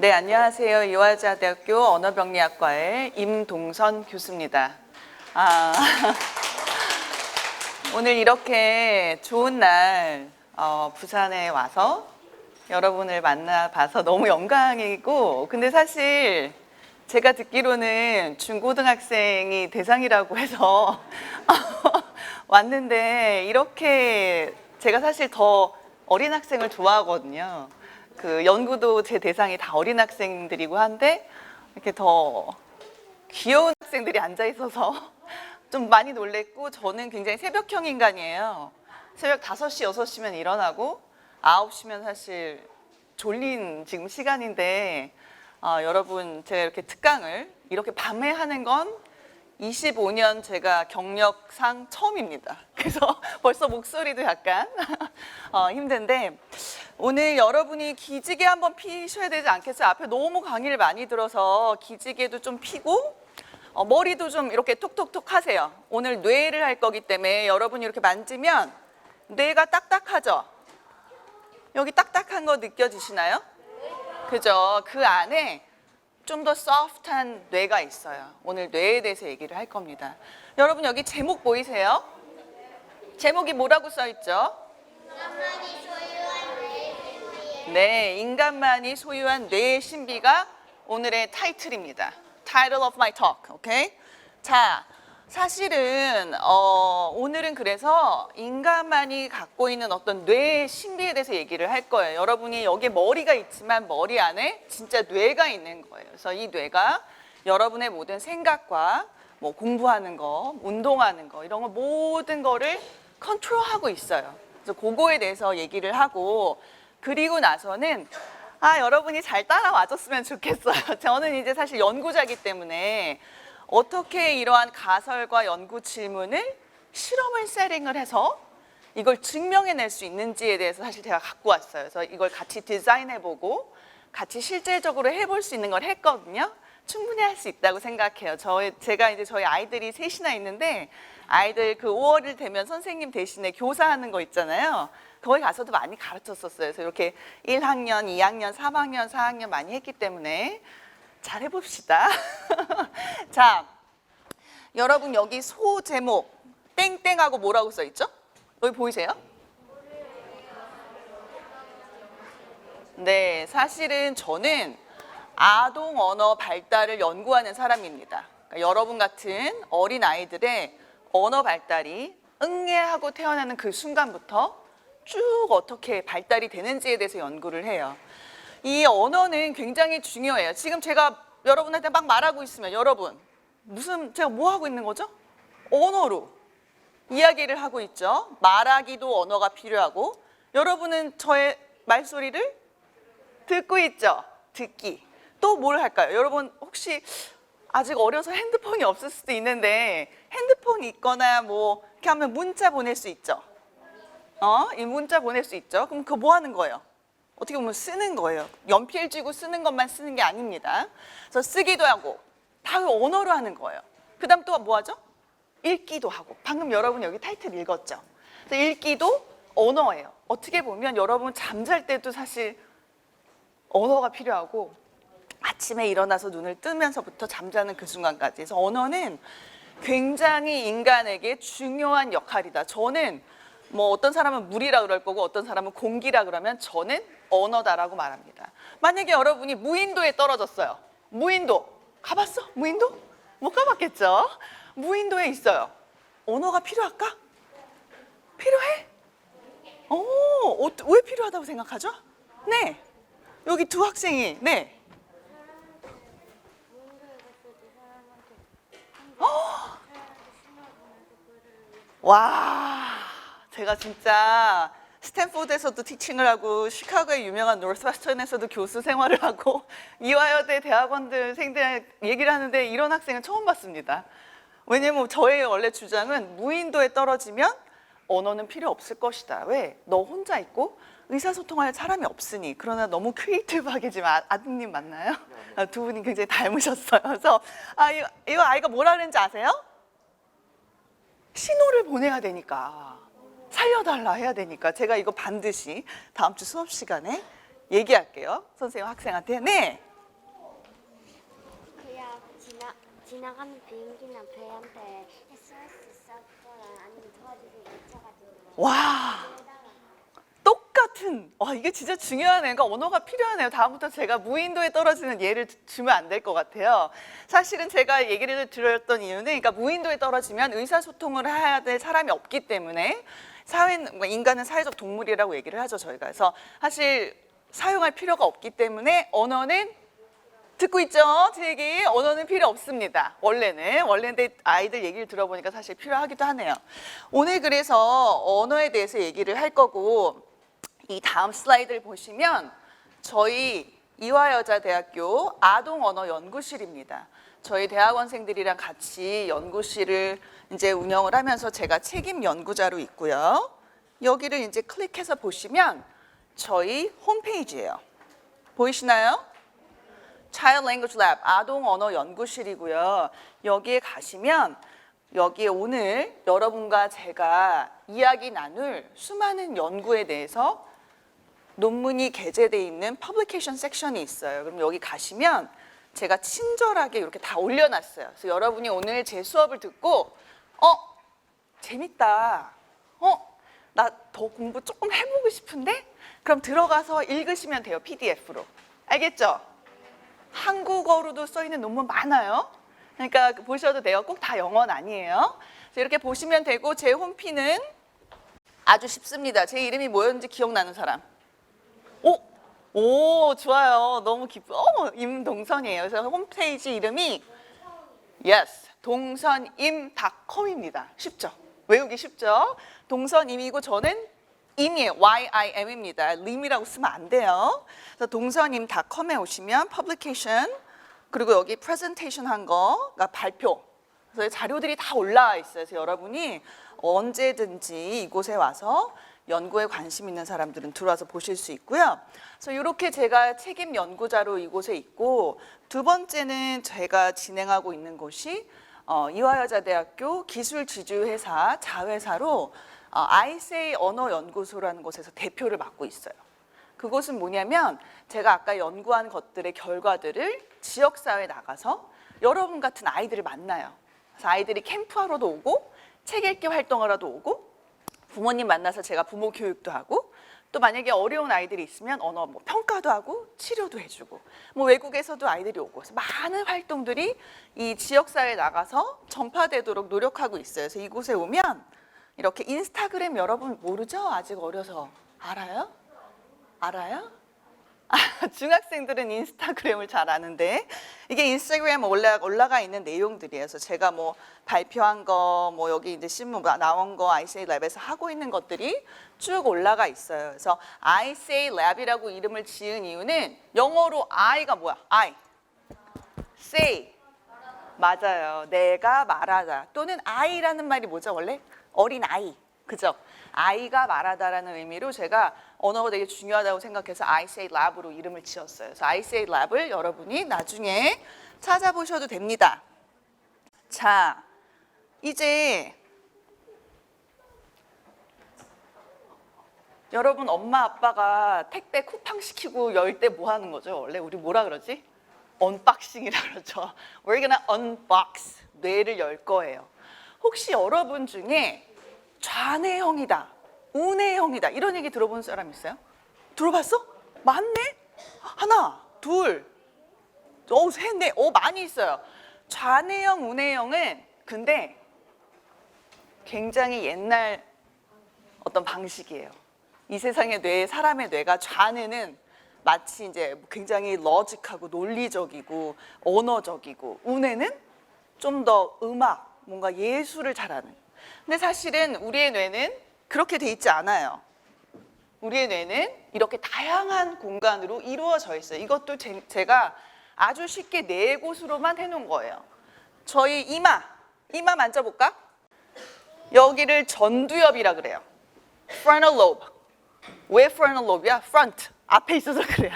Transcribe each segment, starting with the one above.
네, 안녕하세요. 이화여자대학교 언어병리학과의 임동선 교수입니다. 오늘 이렇게 좋은 날 부산에 와서 여러분을 만나봐서 너무 영광이고, 근데 사실 제가 듣기로는 중고등학생이 대상이라고 해서 왔는데, 이렇게 제가 사실 더 어린 학생을 좋아하거든요. 그 연구도 제 대상이 다 어린 학생들이고 한데 이렇게 더 귀여운 학생들이 앉아 있어서 좀 많이 놀랬고, 저는 굉장히 새벽형 인간이에요. 새벽 5시, 6시면 일어나고 9시면 사실 졸린 지금 시간인데 여러분, 제가 이렇게 특강을 이렇게 밤에 하는 건 25년 제가 경력상 처음입니다. 그래서 벌써 목소리도 약간 힘든데, 오늘 여러분이 기지개 한번 피셔야 되지 않겠어요? 앞에 너무 강의를 많이 들어서 기지개도 좀 피고 머리도 좀 이렇게 톡톡톡 하세요. 오늘 뇌를 할 거기 때문에 여러분이 이렇게 만지면 뇌가 딱딱하죠? 여기 딱딱한 거 느껴지시나요? 그죠? 그 안에 좀 더 소프트한 뇌가 있어요. 오늘 뇌에 대해서 얘기를 할 겁니다. 여러분, 여기 제목 보이세요? 제목이 뭐라고 써 있죠? 인간만이 소유한 뇌의 신비. 네, 인간만이 소유한 뇌의 신비가 오늘의 타이틀입니다. Title of my talk, 오케이? 자, 사실은 오늘은 그래서 인간만이 갖고 있는 어떤 뇌의 신비에 대해서 얘기를 할 거예요. 여러분이 여기에 머리가 있지만 머리 안에 진짜 뇌가 있는 거예요. 그래서 이 뇌가 여러분의 모든 생각과 뭐 공부하는 거, 운동하는 거, 이런 거 모든 거를 컨트롤하고 있어요. 그래서 그거에 대해서 얘기를 하고, 그리고 나서는 여러분이 잘 따라와줬으면 좋겠어요. 저는 이제 사실 연구자이기 때문에 어떻게 이러한 가설과 연구 질문을 실험을 세팅을 해서 이걸 증명해낼 수 있는지에 대해서 사실 제가 갖고 왔어요. 그래서 이걸 같이 디자인해보고 같이 실질적으로 해볼 수 있는 걸 했거든요. 충분히 할 수 있다고 생각해요. 제가 이제 저희 아이들이 셋이나 있는데, 아이들 그 5월이 되면 선생님 대신에 교사하는 거 있잖아요. 거기 가서도 많이 가르쳤었어요. 그래서 이렇게 1학년, 2학년, 3학년, 4학년 많이 했기 때문에 잘 해봅시다. 자, 여러분, 여기 소 제목 땡땡하고 뭐라고 써 있죠? 여기 보이세요? 네, 사실은 저는 아동 언어 발달을 연구하는 사람입니다. 그러니까 여러분 같은 어린 아이들의 언어 발달이 응애하고 태어나는 그 순간부터 쭉 어떻게 발달이 되는지에 대해서 연구를 해요. 이 언어는 굉장히 중요해요. 지금 제가 여러분한테 막 말하고 있으면 여러분, 제가 뭐 하고 있는 거죠? 언어로 이야기를 하고 있죠. 말하기도 언어가 필요하고, 여러분은 저의 말소리를 듣고 있죠. 듣기. 또 뭘 할까요? 여러분 혹시 아직 어려서 핸드폰이 없을 수도 있는데, 핸드폰이 있거나 뭐 이렇게 하면 문자 보낼 수 있죠. 이 문자 보낼 수 있죠. 그럼 그거 뭐 하는 거예요? 어떻게 보면 쓰는 거예요. 연필 쥐고 쓰는 것만 쓰는 게 아닙니다. 그래서 쓰기도 하고 다 언어로 하는 거예요. 그 다음 또 뭐 하죠? 읽기도 하고. 방금 여러분 여기 타이틀 읽었죠? 그래서 읽기도 언어예요. 어떻게 보면 여러분 잠잘 때도 사실 언어가 필요하고, 아침에 일어나서 눈을 뜨면서부터 잠자는 그 순간까지. 그래서 언어는 굉장히 인간에게 중요한 역할이다. 저는 뭐 어떤 사람은 물이라 그럴 거고 어떤 사람은 공기라 그러면 저는 언어다라고 말합니다. 만약에 여러분이 무인도에 떨어졌어요. 무인도 가봤어? 무인도? 못 가봤겠죠? 무인도에 있어요. 언어가 필요할까? 필요해? 왜 필요하다고 생각하죠? 네, 여기 두 학생이 와, 제가 진짜 스탠포드에서도 티칭을 하고 시카고의 유명한 노스웨스턴에서도 교수 생활을 하고 이화여대 대학원생들 얘기를 하는데 이런 학생은 처음 봤습니다. 왜냐면 저의 원래 주장은 무인도에 떨어지면 언어는 필요 없을 것이다. 왜? 너 혼자 있고 의사소통할 사람이 없으니. 그러나 너무 크리에이티브하게지만 아드님 맞나요? 두 분이 굉장히 닮으셨어요. 그래서 이거 아이가 뭐라 그랬는지 아세요? 신호를 보내야 되니까, 살려달라 해야 되니까 제가 이거 반드시 다음 주 수업 시간에 얘기할게요. 선생님 학생한테. 네, 지나가는 비행기나 배한테 SOS 썼거나 아니면 도와주고 있어가지고 와, 똑같은. 와, 이게 진짜 중요하네요. 그러니까 언어가 필요하네요. 다음부터 제가 무인도에 떨어지는 예를 주면 안 될 것 같아요. 사실은 제가 얘기를 드렸던 이유는, 그러니까 무인도에 떨어지면 의사소통을 해야 될 사람이 없기 때문에 사회는, 인간은 사회적 동물이라고 얘기를 하죠, 저희가. 그래서 사실 사용할 필요가 없기 때문에 언어는, 듣고 있죠? 제 얘기. 언어는 필요 없습니다. 원래인데 아이들 얘기를 들어보니까 사실 필요하기도 하네요. 오늘 그래서 언어에 대해서 얘기를 할 거고, 이 다음 슬라이드를 보시면 저희 이화여자대학교 아동언어연구실입니다. 저희 대학원생들이랑 같이 연구실을 이제 운영을 하면서 제가 책임 연구자로 있고요. 여기를 이제 클릭해서 보시면 저희 홈페이지예요. 보이시나요? Child Language Lab, 아동언어연구실이고요. 여기에 가시면 여기에 오늘 여러분과 제가 이야기 나눌 수많은 연구에 대해서 논문이 게재되어 있는 퍼블리케이션 섹션이 있어요. 그럼 여기 가시면 제가 친절하게 이렇게 다 올려놨어요. 그래서 여러분이 오늘 제 수업을 듣고 재밌다. 나 더 공부 조금 해보고 싶은데? 그럼 들어가서 읽으시면 돼요. PDF로. 알겠죠? 한국어로도 써있는 논문 많아요. 그러니까 보셔도 돼요. 꼭 다 영어는 아니에요. 그래서 이렇게 보시면 되고, 제 홈피는 아주 쉽습니다. 제 이름이 뭐였는지 기억나는 사람? 오, 좋아요. 너무 임동선이에요. 그래서 홈페이지 이름이 yes, 동선임.com입니다. 쉽죠? 외우기 쉽죠? 동선임이고 저는 임이에요. YIM입니다. 림이라고 쓰면 안 돼요. 그래서 동선임.com에 오시면 퍼블리케이션, 그리고 여기 프레젠테이션 한 거가 발표. 그래서 자료들이 다 올라와 있어요. 그래서 여러분이 언제든지 이곳에 와서 연구에 관심 있는 사람들은 들어와서 보실 수 있고요. 그래서 이렇게 제가 책임 연구자로 이곳에 있고, 두 번째는 제가 진행하고 있는 곳이 이화여자대학교 기술지주회사 자회사로 아이세이 언어연구소라는 곳에서 대표를 맡고 있어요. 그곳은 뭐냐면 제가 아까 연구한 것들의 결과들을 지역사회에 나가서 여러분 같은 아이들을 만나요. 그래서 아이들이 캠프하러도 오고 책 읽기 활동하러도 오고 부모님 만나서 제가 부모 교육도 하고, 또 만약에 어려운 아이들이 있으면 언어 평가도 하고 치료도 해주고, 외국에서도 아이들이 오고, 그래서 많은 활동들이 이 지역사회에 나가서 전파되도록 노력하고 있어요. 그래서 이곳에 오면 이렇게 인스타그램 여러분 모르죠? 아직 어려서. 알아요? 알아요? 중학생들은 인스타그램을 잘 아는데, 이게 인스타그램 올라가 있는 내용들이에요. 그래서 제가 발표한 거, 여기 이제 신문 나온 거, 아이세이 랩에서 하고 있는 것들이 쭉 올라가 있어요. 그래서 아이세이 랩이라고 이름을 지은 이유는 영어로 I가 뭐야? I. Say. 맞아요. 내가 말하다. 또는 I라는 말이 뭐죠? 원래 어린 아이. 그죠? 아이가 말하다라는 의미로 제가 언어가 되게 중요하다고 생각해서 아이세이 랩으로 이름을 지었어요. 그래서 아이세이 랩을 여러분이 나중에 찾아보셔도 됩니다. 자, 이제 여러분 엄마 아빠가 택배 쿠팡 시키고 열 때 뭐 하는 거죠? 원래 우리 뭐라 그러지? 언박싱이라 그러죠. We're gonna unbox. 뇌를 열 거예요. 혹시 여러분 중에 좌뇌형이다, 우뇌형이다 이런 얘기 들어본 사람 있어요? 들어봤어? 맞네? 하나, 둘, 셋, 넷, 많이 있어요. 좌뇌형, 우뇌형은 근데 굉장히 옛날 어떤 방식이에요. 이 세상의 사람의 뇌가 좌뇌는 마치 이제 굉장히 러직하고 논리적이고 언어적이고, 우뇌는 좀 더 음악, 뭔가 예술을 잘하는. 근데 사실은 우리의 뇌는 그렇게 돼 있지 않아요. 우리의 뇌는 이렇게 다양한 공간으로 이루어져 있어요. 이것도 제가 아주 쉽게 네 곳으로만 해놓은 거예요. 저희 이마 만져볼까? 여기를 전두엽이라 그래요. frontal lobe. 왜 frontal lobe야? front. 앞에 있어서 그래요.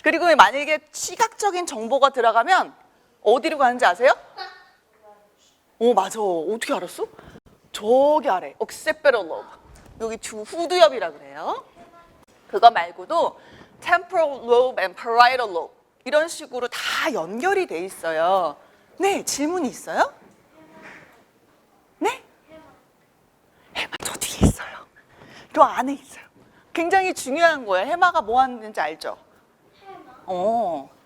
그리고 만약에 시각적인 정보가 들어가면 어디로 가는지 아세요? 맞아. 어떻게 알았어? 저기 아래, occipital lobe. 여기 후두엽이라 그래요. 그거 말고도 temporal lobe and parietal lobe 이런 식으로 다 연결이 돼 있어요. 네, 질문이 있어요? 네? 해마 저 뒤에 있어요. 저 안에 있어요. 굉장히 중요한 거예요. 해마가 뭐 하는지 알죠?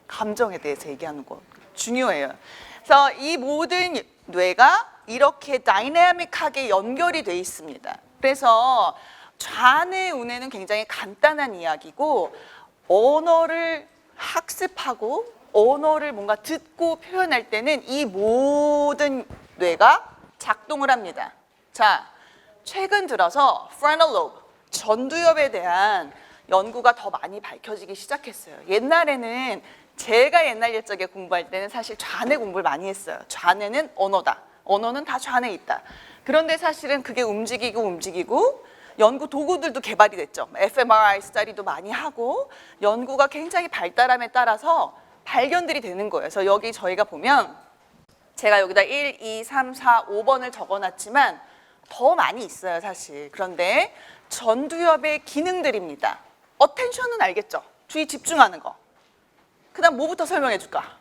감정에 대해서 얘기하는 거 중요해요. 그래서 이 모든 뇌가 이렇게 다이내믹하게 연결이 돼 있습니다. 그래서 좌뇌 우뇌는 굉장히 간단한 이야기고 언어를 학습하고 언어를 뭔가 듣고 표현할 때는 이 모든 뇌가 작동을 합니다. 자, 최근 들어서 frontal lobe, 전두엽에 대한 연구가 더 많이 밝혀지기 시작했어요. 옛날에는 제가 옛날 옛적에 공부할 때는 사실 좌뇌 공부를 많이 했어요. 좌뇌는 언어다. 언어는 다 좌뇌에 있다. 그런데 사실은 그게 움직이고 연구 도구들도 개발이 됐죠. fMRI 스터디도 많이 하고 연구가 굉장히 발달함에 따라서 발견들이 되는 거예요. 그래서 여기 저희가 보면 제가 여기다 1, 2, 3, 4, 5번을 적어놨지만 더 많이 있어요, 사실. 그런데 전두엽의 기능들입니다. 어텐션은 알겠죠? 주의 집중하는 거. 그 다음 뭐부터 설명해 줄까?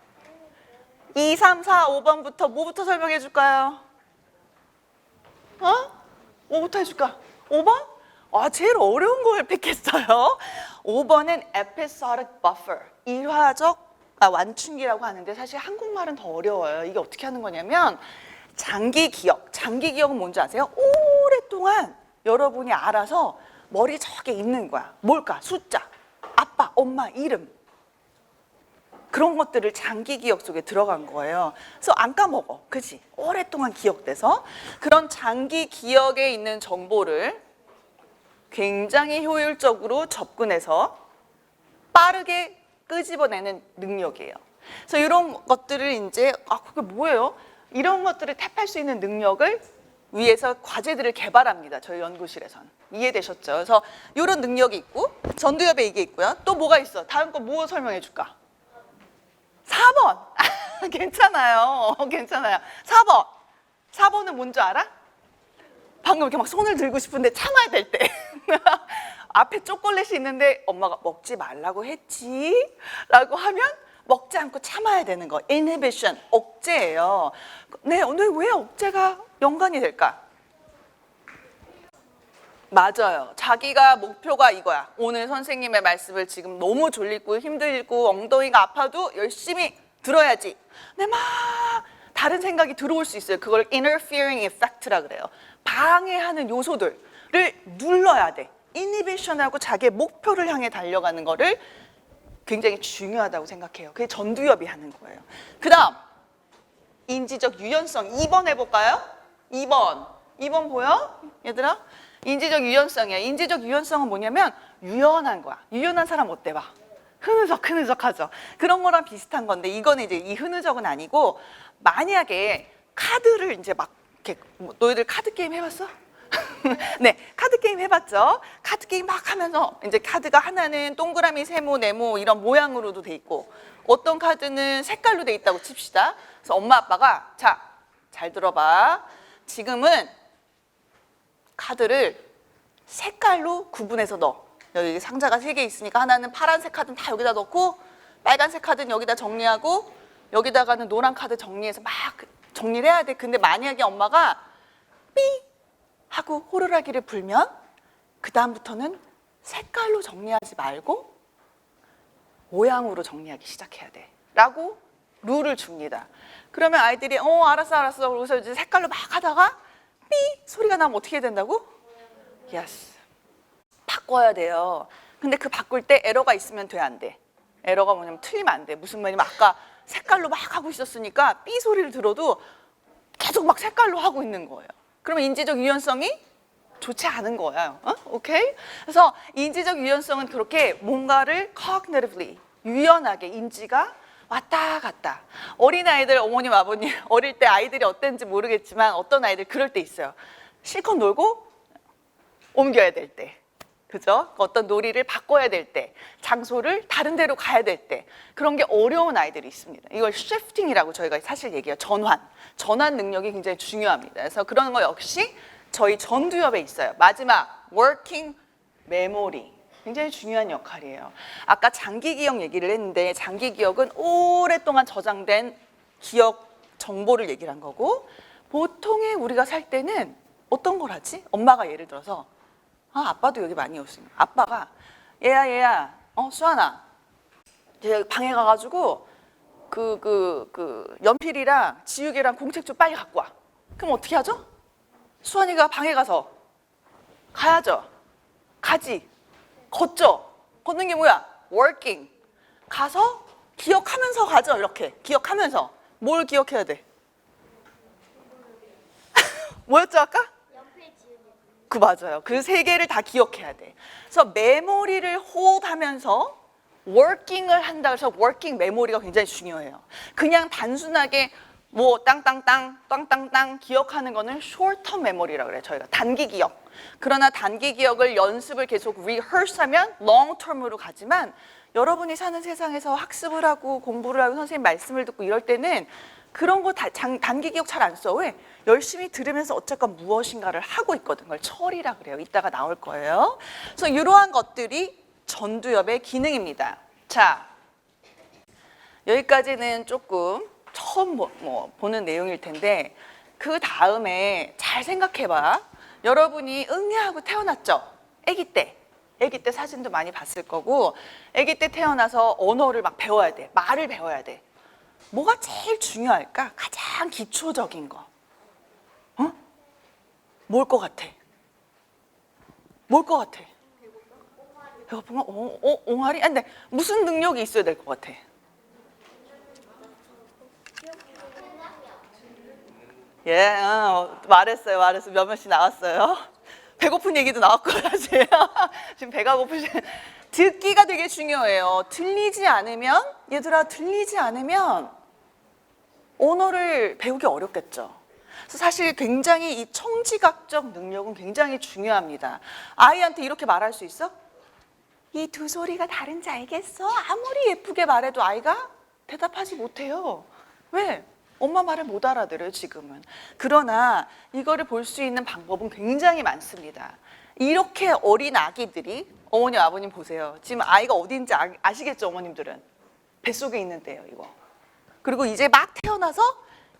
2, 3, 4, 5번부터 뭐부터 설명해 줄까요? 뭐부터 해줄까? 5번? 제일 어려운 걸 픽했어요. 5번은 episodic buffer, 완충기라고 하는데 사실 한국말은 더 어려워요. 이게 어떻게 하는 거냐면 장기 기억. 장기 기억은 뭔지 아세요? 오랫동안 여러분이 알아서 머리 저게 있는 거야. 뭘까? 숫자, 아빠, 엄마, 이름. 그런 것들을 장기 기억 속에 들어간 거예요. 그래서 안 까먹어. 그치? 오랫동안 기억돼서 그런 장기 기억에 있는 정보를 굉장히 효율적으로 접근해서 빠르게 끄집어내는 능력이에요. 그래서 이런 것들을 이제 그게 뭐예요? 이런 것들을 탭할 수 있는 능력을 위해서 과제들을 개발합니다. 저희 연구실에선. 이해되셨죠? 그래서 이런 능력이 있고 전두엽에 이게 있고요. 또 뭐가 있어? 다음 거 뭐 설명해 줄까? 4번. 괜찮아요. 괜찮아요. 4번. 4번은 뭔지 알아? 방금 이렇게 막 손을 들고 싶은데 참아야 될 때. 앞에 초콜릿이 있는데 엄마가 먹지 말라고 했지? 라고 하면 먹지 않고 참아야 되는 거. inhibition, 억제예요. 네, 오늘 왜 억제가 연관이 될까? 맞아요. 자기가 목표가 이거야. 오늘 선생님의 말씀을 지금 너무 졸리고 힘들고 엉덩이가 아파도 열심히 들어야지. 근데 막 다른 생각이 들어올 수 있어요. 그걸 interfering effect라 그래요. 방해하는 요소들을 눌러야 돼. inhibition하고 자기의 목표를 향해 달려가는 거를 굉장히 중요하다고 생각해요. 그게 전두엽이 하는 거예요. 그 다음 인지적 유연성 2번 해볼까요? 2번 보여? 얘들아? 인지적 유연성이야. 인지적 유연성은 뭐냐면 유연한 거야. 유연한 사람 어때 봐? 흐느적하죠. 그런 거랑 비슷한 건데 이거는 이제 이 흐느적은 아니고 만약에 카드를 이제 막 이렇게 너희들 카드 게임 해봤어? 네, 카드 게임 해봤죠? 카드 게임 막 하면서 이제 카드가 하나는 동그라미, 세모, 네모 이런 모양으로도 돼 있고 어떤 카드는 색깔로 돼 있다고 칩시다. 그래서 엄마 아빠가 자, 잘 들어봐. 지금은 카드를 색깔로 구분해서 넣어. 여기 상자가 3개 있으니까 하나는 파란색 카드는 다 여기다 넣고 빨간색 카드는 여기다 정리하고 여기다가는 노란 카드 정리해서 막 정리를 해야 돼. 근데 만약에 엄마가 삐 하고 호루라기를 불면 그 다음부터는 색깔로 정리하지 말고 모양으로 정리하기 시작해야 돼 라고 룰을 줍니다. 그러면 아이들이 알았어 그래서 이제 색깔로 막 하다가 삐 소리가 나면 어떻게 해야 된다고? Yes. 바꿔야 돼요. 근데 그 바꿀 때 에러가 있으면 돼, 안 돼? 에러가 뭐냐면 틀리면 안 돼. 무슨 말이냐면 아까 색깔로 막 하고 있었으니까 삐 소리를 들어도 계속 막 색깔로 하고 있는 거예요. 그러면 인지적 유연성이 좋지 않은 거예요. 오케이? 그래서 인지적 유연성은 그렇게 뭔가를 cognitively 유연하게 인지가 왔다 갔다. 어린아이들 어머님 아버님 어릴 때 아이들이 어땠는지 모르겠지만 어떤 아이들 그럴 때 있어요. 실컷 놀고 옮겨야 될 때. 그죠? 어떤 놀이를 바꿔야 될 때, 장소를 다른 데로 가야 될 때 그런 게 어려운 아이들이 있습니다. 이걸 shifting이라고 저희가 사실 얘기해요. 전환 능력이 굉장히 중요합니다. 그래서 그런 거 역시 저희 전두엽에 있어요. 마지막 working memory 굉장히 중요한 역할이에요. 아까 장기 기억 얘기를 했는데 장기 기억은 오랫동안 저장된 기억 정보를 얘기를 한 거고, 보통의 우리가 살 때는 어떤 걸 하지? 엄마가 예를 들어서 아빠도 여기 많이 오시는 아빠가 얘야 수아나 이제 방에 가가지고 연필이랑 지우개랑 공책 좀 빨리 갖고 와. 그럼 어떻게 하죠? 수아니가 방에 가서 가야죠. 가지. 걷죠. 걷는 게 뭐야? working. 가서 기억하면서 가죠. 이렇게 기억하면서. 뭘 기억해야 돼? 뭐였죠 아까? 연필 지우개. 그 맞아요. 그 세 개를 다 기억해야 돼. 그래서 메모리를 홀드하면서 working을 한다. 그래서 working 메모리가 굉장히 중요해요. 그냥 단순하게 뭐 땅땅땅 기억하는 거는 short term 메모리라고 그래요. 저희가 단기 기억. 그러나 단기 기억을 연습을 계속 rehearse하면 long term으로 가지만 여러분이 사는 세상에서 학습을 하고 공부를 하고 선생님 말씀을 듣고 이럴 때는 그런 거 단기 기억 잘 안 써. 왜? 열심히 들으면서 어쨌건 무엇인가를 하고 있거든. 그걸 처리라 그래요. 이따가 나올 거예요. 그래서 이러한 것들이 전두엽의 기능입니다. 자, 여기까지는 조금 처음 보는 내용일 텐데 그 다음에 잘 생각해봐. 여러분이 응애하고 태어났죠? 아기 때. 아기 때 사진도 많이 봤을 거고 아기 때 태어나서 언어를 막 배워야 돼. 말을 배워야 돼. 뭐가 제일 중요할까? 가장 기초적인 거. 뭘 것 같아? 뭘 것 같아? 배고픈 거? 옹알이? 근데 무슨 능력이 있어야 될 것 같아? 예, 말했어요. 몇몇이 나왔어요. 배고픈 얘기도 나왔고요, 사실. 지금 배가 고프신. 듣기가 되게 중요해요. 들리지 않으면, 얘들아, 들리지 않으면 언어를 배우기 어렵겠죠. 그래서 사실 굉장히 이 청지각적 능력은 굉장히 중요합니다. 아이한테 이렇게 말할 수 있어? 이 두 소리가 다른지 알겠어? 아무리 예쁘게 말해도 아이가 대답하지 못해요. 왜? 엄마 말을 못 알아들어요, 지금은. 그러나 이거를 볼 수 있는 방법은 굉장히 많습니다. 이렇게 어린 아기들이, 어머님, 아버님 보세요. 지금 아이가 어딘지 아시겠죠, 어머님들은? 뱃속에 있는데요, 이거. 그리고 이제 막 태어나서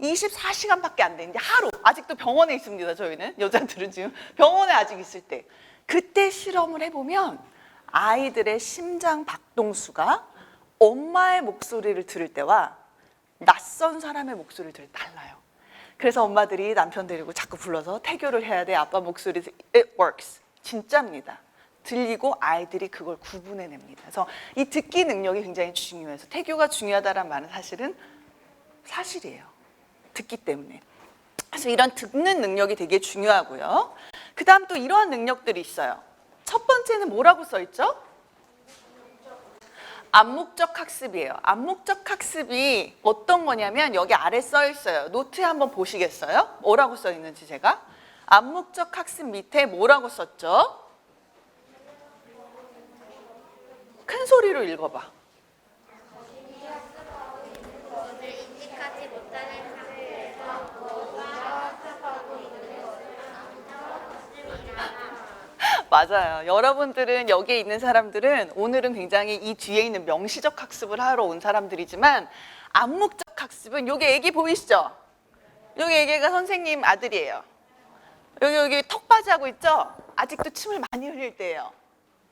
24시간밖에 안 되는데 하루, 아직도 병원에 있습니다, 저희는. 여자들은 지금 병원에 아직 있을 때. 그때 실험을 해보면 아이들의 심장 박동수가 엄마의 목소리를 들을 때와 낯선 사람의 목소리를 들을 때 달라요. 그래서 엄마들이 남편 데리고 자꾸 불러서 태교를 해야 돼. 아빠 목소리 it works. 진짜입니다. 들리고 아이들이 그걸 구분해냅니다. 그래서 이 듣기 능력이 굉장히 중요해서 태교가 중요하다는 말은 사실은 사실이에요. 듣기 때문에. 그래서 이런 듣는 능력이 되게 중요하고요. 그 다음 또 이러한 능력들이 있어요. 첫 번째는 뭐라고 써있죠? 암묵적 학습이에요. 암묵적 학습이 어떤 거냐면 여기 아래 써 있어요. 노트에 한번 보시겠어요? 뭐라고 써 있는지 제가. 암묵적 학습 밑에 뭐라고 썼죠? 큰 소리로 읽어봐. 인식하지 못하는 맞아요. 여러분들은 여기에 있는 사람들은 오늘은 굉장히 이 뒤에 있는 명시적 학습을 하러 온 사람들이지만 암묵적 학습은 여기 애기 보이시죠? 여기 애기가 선생님 아들이에요. 여기 턱받이 하고 있죠? 아직도 침을 많이 흘릴 때예요.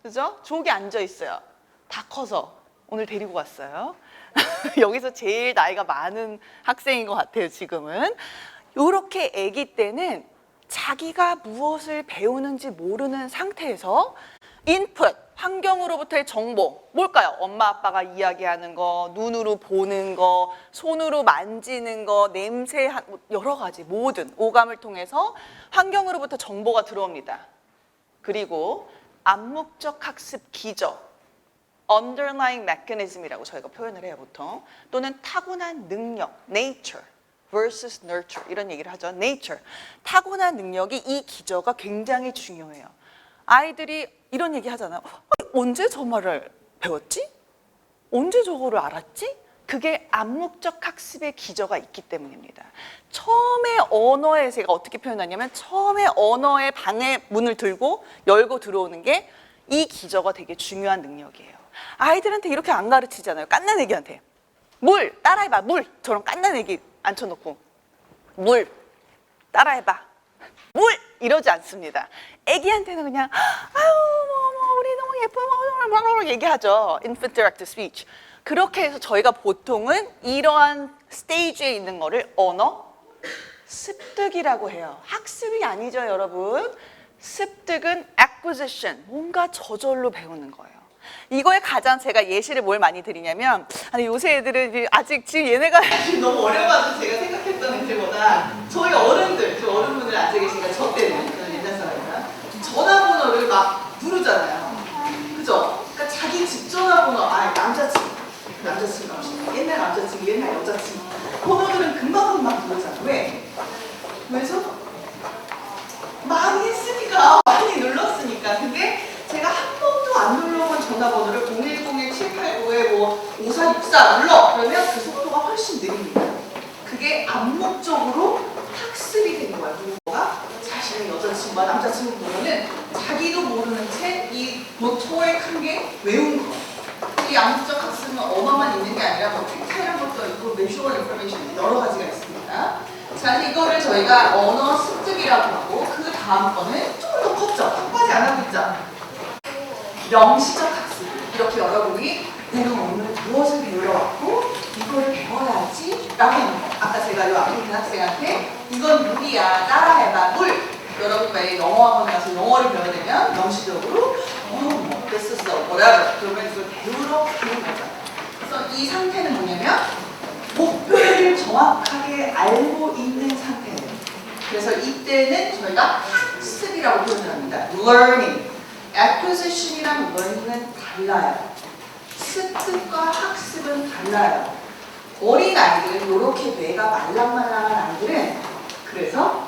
그죠? 저기 앉아 있어요. 다 커서 오늘 데리고 왔어요. 여기서 제일 나이가 많은 학생인 것 같아요, 지금은. 이렇게 아기 때는 자기가 무엇을 배우는지 모르는 상태에서 인풋, 환경으로부터의 정보, 뭘까요? 엄마 아빠가 이야기하는 거, 눈으로 보는 거, 손으로 만지는 거, 냄새, 여러 가지 모든 오감을 통해서 환경으로부터 정보가 들어옵니다. 그리고 암묵적 학습 기저, underlying mechanism이라고 저희가 표현을 해요, 보통. 또는 타고난 능력, nature. versus nurture 이런 얘기를 하죠. nature. 타고난 능력이 이 기저가 굉장히 중요해요. 아이들이 이런 얘기 하잖아요. 언제 저 말을 배웠지? 언제 저거를 알았지? 그게 암묵적 학습의 기저가 있기 때문입니다. 처음에 언어에 제가 어떻게 표현하냐면 처음에 언어의 방의 문을 들고 열고 들어오는 게 이 기저가 되게 중요한 능력이에요. 아이들한테 이렇게 안 가르치잖아요. 깐난 애기한테. 물! 따라해봐. 물! 저런 깐난 애기 앉혀놓고 물 따라해봐. 물 이러지 않습니다. 애기한테는 그냥 아유 뭐 우리 너무 예뻐 뭐 얘기하죠. Infant Directed Speech. 그렇게 해서 저희가 보통은 이러한 스테이지에 있는 거를 언어 습득이라고 해요. 학습이 아니죠, 여러분. 습득은 acquisition, 뭔가 저절로 배우는 거예요. 이거에 가장 제가 예시를 뭘 많이 드리냐면, 아니 요새 애들은 아직 지금 얘네가 너무 어려가지고 제가 생각했던 애들보다 저희 어른들, 저 어른분들 앉아 계시니까 저 때는 저는 옛날 사람이라 전화번호를 막 누르잖아요. 그죠? 그러니까 자기 집 전화번호, 남자친구 옛날 남자친구, 옛날 여자친구 번호들은 금방금방 누르잖아. 왜? 왜죠? 많이 했으니까, 많이 눌렀으니까. 근데 제가 한 번도 안 눌러본 전화번호를 010-789에 뭐 5464 눌러! 그러면 그 속도가 훨씬 느립니다. 그게 암묵적으로 학습이 되는 거야. 누구가 자신의 여자친구와 남자친구 보면은 자기도 모르는 채 이 모토익한 게 외운 거. 이 암묵적 학습은 언어만 있는 게 아니라 뭐 텍스트이란 것도 있고 비주얼 인포메이션 여러 가지가 있습니다. 자, 이거를 저희가 언어 습득이라고 하고 그 다음 거는 조금 더 컸죠. 한까지 안 하고 있죠. 명시적 학습. 이렇게 여러분이 내가 오늘 무엇을 배우러 왔고 이거를 배워야지 라고 하는 거. 아까 제가 이 앞에 있는 학생한테 이건 물이야 따라해봐 물. 여러분 만약에 영어학원 가서 영어를 배워야 되면 명시적으로 뭐 됐었어 뭐라 그러면 이걸 배우러 가는 거잖아요. 그래서 이 상태는 뭐냐면 목표를 정확하게 알고 있는 상태예요. 그래서 이때는 저희가 학습이라고 표현을 합니다. learning. acquisition이랑 learning은 달라요. 습득과 학습은 달라요. 어린 아이들은 이렇게 뇌가 말랑말랑한 아이들은 그래서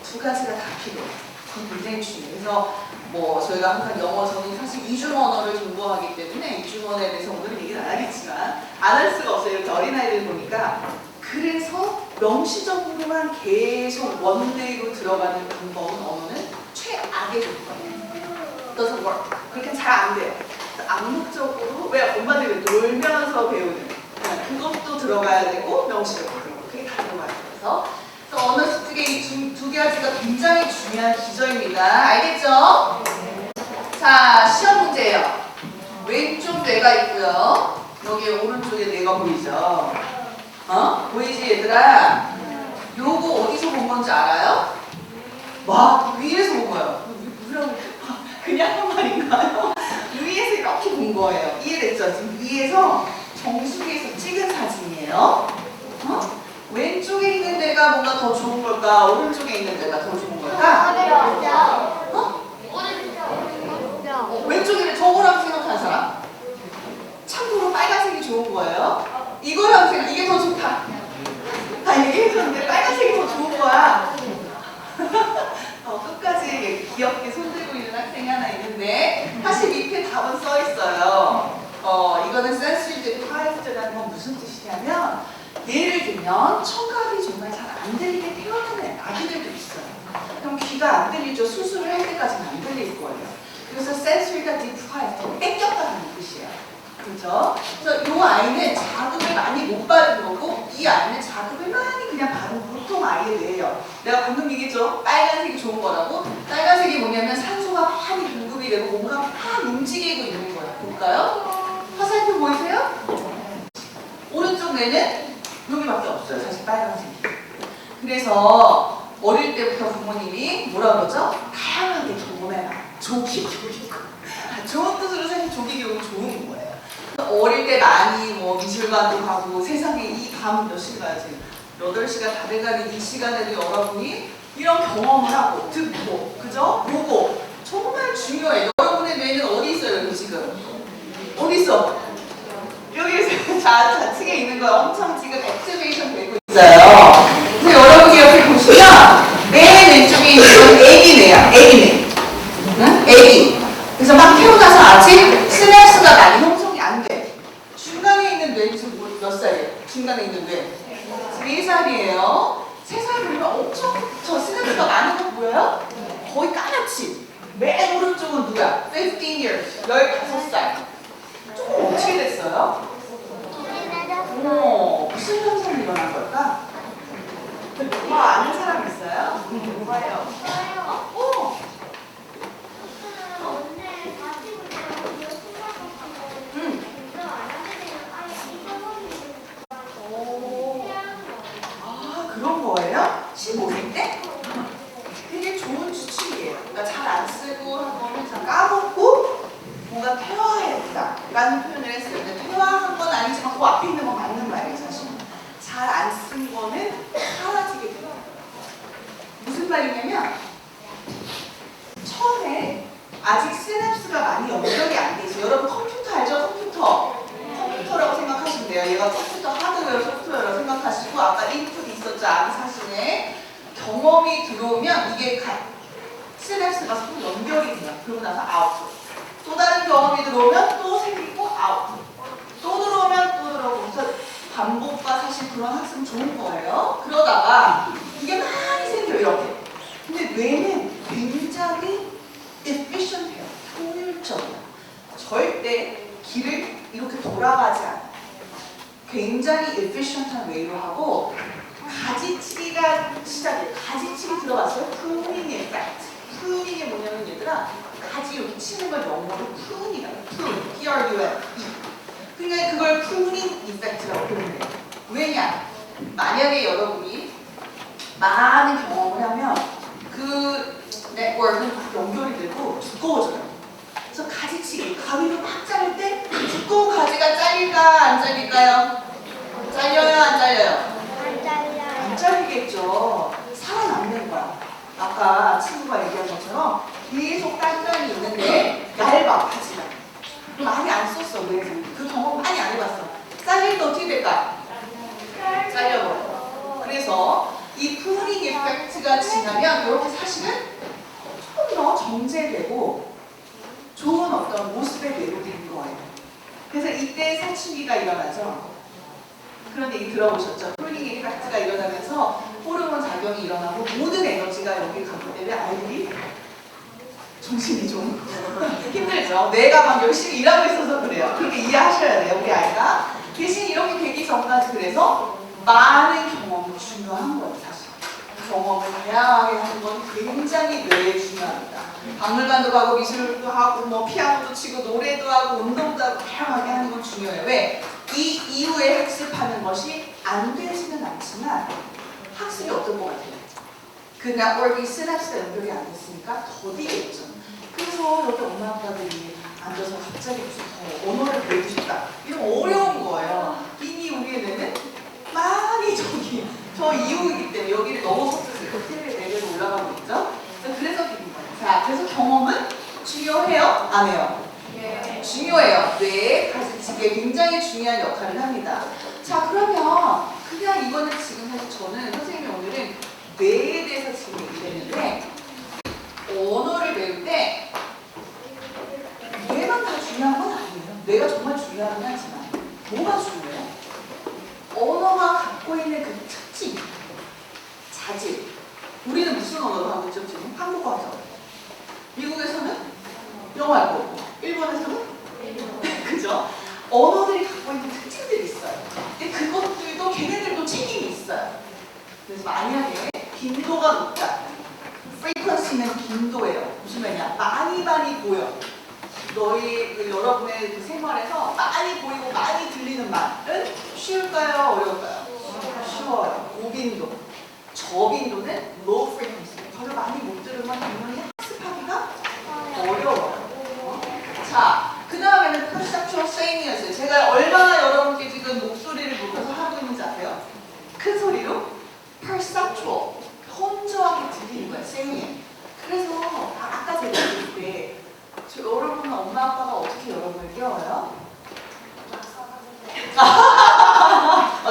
두 가지가 다 필요해요. 그건 굉장히 중요해요. 그래서 뭐 저희가 항상 영어 저는 사실 이중 언어를 공부하기 때문에 이중 언어에 대해서 오늘은 얘기는 안 하겠지만 안 할 수가 없어요. 이렇게 어린아이들 보니까. 그래서 명시적으로만 계속 원대로 들어가는 방법은 언어는 최악의 조건이에요. doesn't work. 그렇게 잘 안 돼요. 암묵적으로 왜 엄마들이 놀면서 배우는 그것도 들어가야 되고 명시적으로 그게 다 들어가야 돼요. 그래서 언어 습득의 이 두 가지가 굉장히 중요한 기저입니다. 알겠죠? 자, 시험 문제예요. 왼쪽 뇌가 있고요. 여기 오른쪽에 뇌가 보이죠? 보이지 얘들아? 요거 어디서 본 건지 알아요? 와, 위에서 본 거예요. 그냥 한 말인가요? 위에서 이렇게 본 거예요. 이해됐죠? 지금 위에서 정수기에서 찍은 사진이에요. 왼쪽에 있는 데가 뭔가 더 좋은 걸까? 오른쪽에 있는 데가 더 좋은 걸까? 왼쪽에 저거라고 생각하는 사람? 참고로 빨간색이 좋은 거예요. 이거라고 생각, 이게 더 좋다. 다 얘기해줬는데 빨간색이 더 좋은 거야. 끝까지 귀엽게 손들고 있는 학생이 하나 있는데 사실 밑에 답은 써 있어요. 이거는 sensory deprived라는 건 무슨 뜻이냐면 예를 들면 청각이 정말 잘 안 들리게 태어나는 아기들도 있어요. 그럼 귀가 안 들리죠. 수술을 할 때까지는 안 들릴 거예요. 그래서 sensory가 deprived, 뺏겼다는 뜻이에요. 그렇죠? 그래서 이 아이는 자극을 많이 못 받은 거고 이 아이는 자극을 많이 그냥 받은 보통 아이의 뇌예요. 내가 방금 얘기했죠? 빨간색이 좋은 거라고. 빨간색이 뭐냐면 산소가 많이 공급이 되고 뭔가 막 움직이고 있는 거예요. 볼까요? 화살표 보이세요? 오른쪽 뇌는 여기밖에 없어요. 사실 빨간색이. 그래서 어릴 때부터 부모님이 뭐라 그러죠? 다양하게 경험해라. 조기 교육. 좋은 뜻으로 사실 조기 교육은 좋은 거예요. 어릴 때 많이 뭐 미술관도 가고 세상에 이 밤 몇 시까지 8시가 다 돼가는 이 시간에도 여러분이 이런 경험을 하고 듣고 그죠? 보고 정말 중요해요. 여러분의 뇌는 어디 있어요? 여기 지금 어디 있어? 여기 좌측에 있는 거 엄청 지금 액티베이션 되고 있어요. 그래서 여러분이 이렇게 보시면 맨 왼쪽에 있는 건 애기뇌야. 애기뇌. 응? 애기. 그래서 막 태어나서 아직 시냅스가 많이 형성이 안 돼. 중간에 있는 뇌는 지금 몇 살이에요? 중간에 있는 뇌 3살이에요. 3살 보면 엄청 저 시냅스가 많은 거 보여요? 거의 까맣지? 맨 오른쪽은 누가? 15 years. 15살. 조금 어떻게 됐어요? 무슨 현상이 일어난 걸까? 돼요. 얘가 컴퓨터 하드웨어, 소프트웨어라고 생각하시고 아까 인풋 있었죠? 암사신에 경험이 들어오면 이게 시냅스가 서로 연결이 돼요. 그러고 나서 아웃풋. 또 다른 경험이 들어오면 또 생기고 아웃풋. 또 들어오면 또 들어오고. 그래서 반복과 사실 그런 학습은 좋은 거예요. 그러다가 이게 많이 생겨요. 이렇게. 근데 뇌는 굉장히 efficient해요. 효율적이에요. 절대 길을 이렇게 돌아가지 않아요. 굉장히 efficient한 웨이로 하고 가지치기가 시작해요. 가지치기 들어봤어요? pruning effect. pruning이 뭐냐면 얘들아 가지 이렇게 치는 걸 영어로 pruning이라고 해요. prune, P-R-U-N-E. 그러니까 그걸 pruning effect라고 부르는 거예요. 왜냐? 만약에 여러분이 많은 경험을 하면 그 네트워크는 막 연결이 되고 두꺼워져요. 그래서 가지치기, 가위로 막 자를 때 두꺼운 가지가 잘릴까 안 잘릴까요? 잘려요 안 잘려요? 안 잘려요. 안 잘리겠죠. 살아남는 거야. 아까 친구가 얘기한 것처럼 계속 단단히 있는데 얇아 가지가. 많이 안 썼어. 왜? 그 경험 많이 안 해봤어. 잘릴 때 어떻게 될까? 잘려버려. 그래서 이 프루닝 이펙트가 지나면 이렇게 사실은 조금 더 정제되고 좋은 어떤 모습의 뇌로 된 거예요. 그래서 이때 사춘기가 일어나죠. 그런 얘기 들어보셨죠? 프루닝 이펙트가 일어나면서 호르몬 작용이 일어나고 모든 에너지가 여기 가기 때문에 아이들이 정신이 좀 힘들죠. 내가 막 열심히 일하고 있어서 그래요. 그렇게 이해하셔야 돼요, 우리 아이가. 대신 이렇게 되기 전까지 그래서 많은 경험이 중요한 거예요, 사실. 경험을 다양하게 하는 건 굉장히 뇌에 중요합니다. 박물관도 가고 미술도 하고 뭐 피아노도 치고 노래도 하고 운동도 하고 다양하게 하는 건 중요해요. 왜? 이 이후에 학습하는 것이 안 되지는 않지만 학습이 어떤 것 같아요? 그 네트워크 시냅스가 연결이 안 됐으니까 더디겠죠. 그래서 여기 엄마 아빠들이 앉아서 갑자기 무슨 언어를 배우고 싶다. 이러면 어려운 거예요. 이미 우리의 뇌는 많이 저 이후이기 때문에 여기를 넘어섰을 때 레벨로 올라가고 있죠. 그래서 드린 거예요. 자, 그래서 경험은 중요해요? 안 해요? 네. 중요해요. 뇌의 가지치기에 굉장히 중요한 역할을 합니다. 자, 그러면 그냥 이거는 지금 사실 저는 선생님이 오늘은 뇌에 대해서 지금 얘기했는데 언어를 배울 때 뇌만 다 중요한 건 아니에요. 뇌가 정말 중요하긴 하지만 뭐가 중요해요? 언어가 갖고 있는 그 특징, 자질. 우리는 무슨 언어로 하고 있죠 지금? 한국어 하죠. 미국에서는 영어 할 거고, 일본에서는 그죠? 언어들이 갖고 있는 특징들이 있어요. 근데 그것들도 걔네들도 책임이 있어요. 그래서 만약에 빈도가 높다. frequency는 빈도예요. 무슨 말이냐? 많이 보여. 여러분의 그 생활에서 많이 보이고 많이 들리는 말은 쉬울까요? 어려울까요? 쉬워요. 고빈도. 저빈도는 low frequency. 별로 많이 못 들으면 당연히 학습하기가 어려워요. 자, 그 다음에는 perceptual sameness. 제가 얼마나 여러분께 지금 목소리를 높여서 하고 있는지 아세요? 큰 소리로 perceptual. 현저하게 들리는 거예요. sameness. 그래서 아까 제가 얘기할 때 여러분은 엄마 아빠가 어떻게 여러분을 깨워요?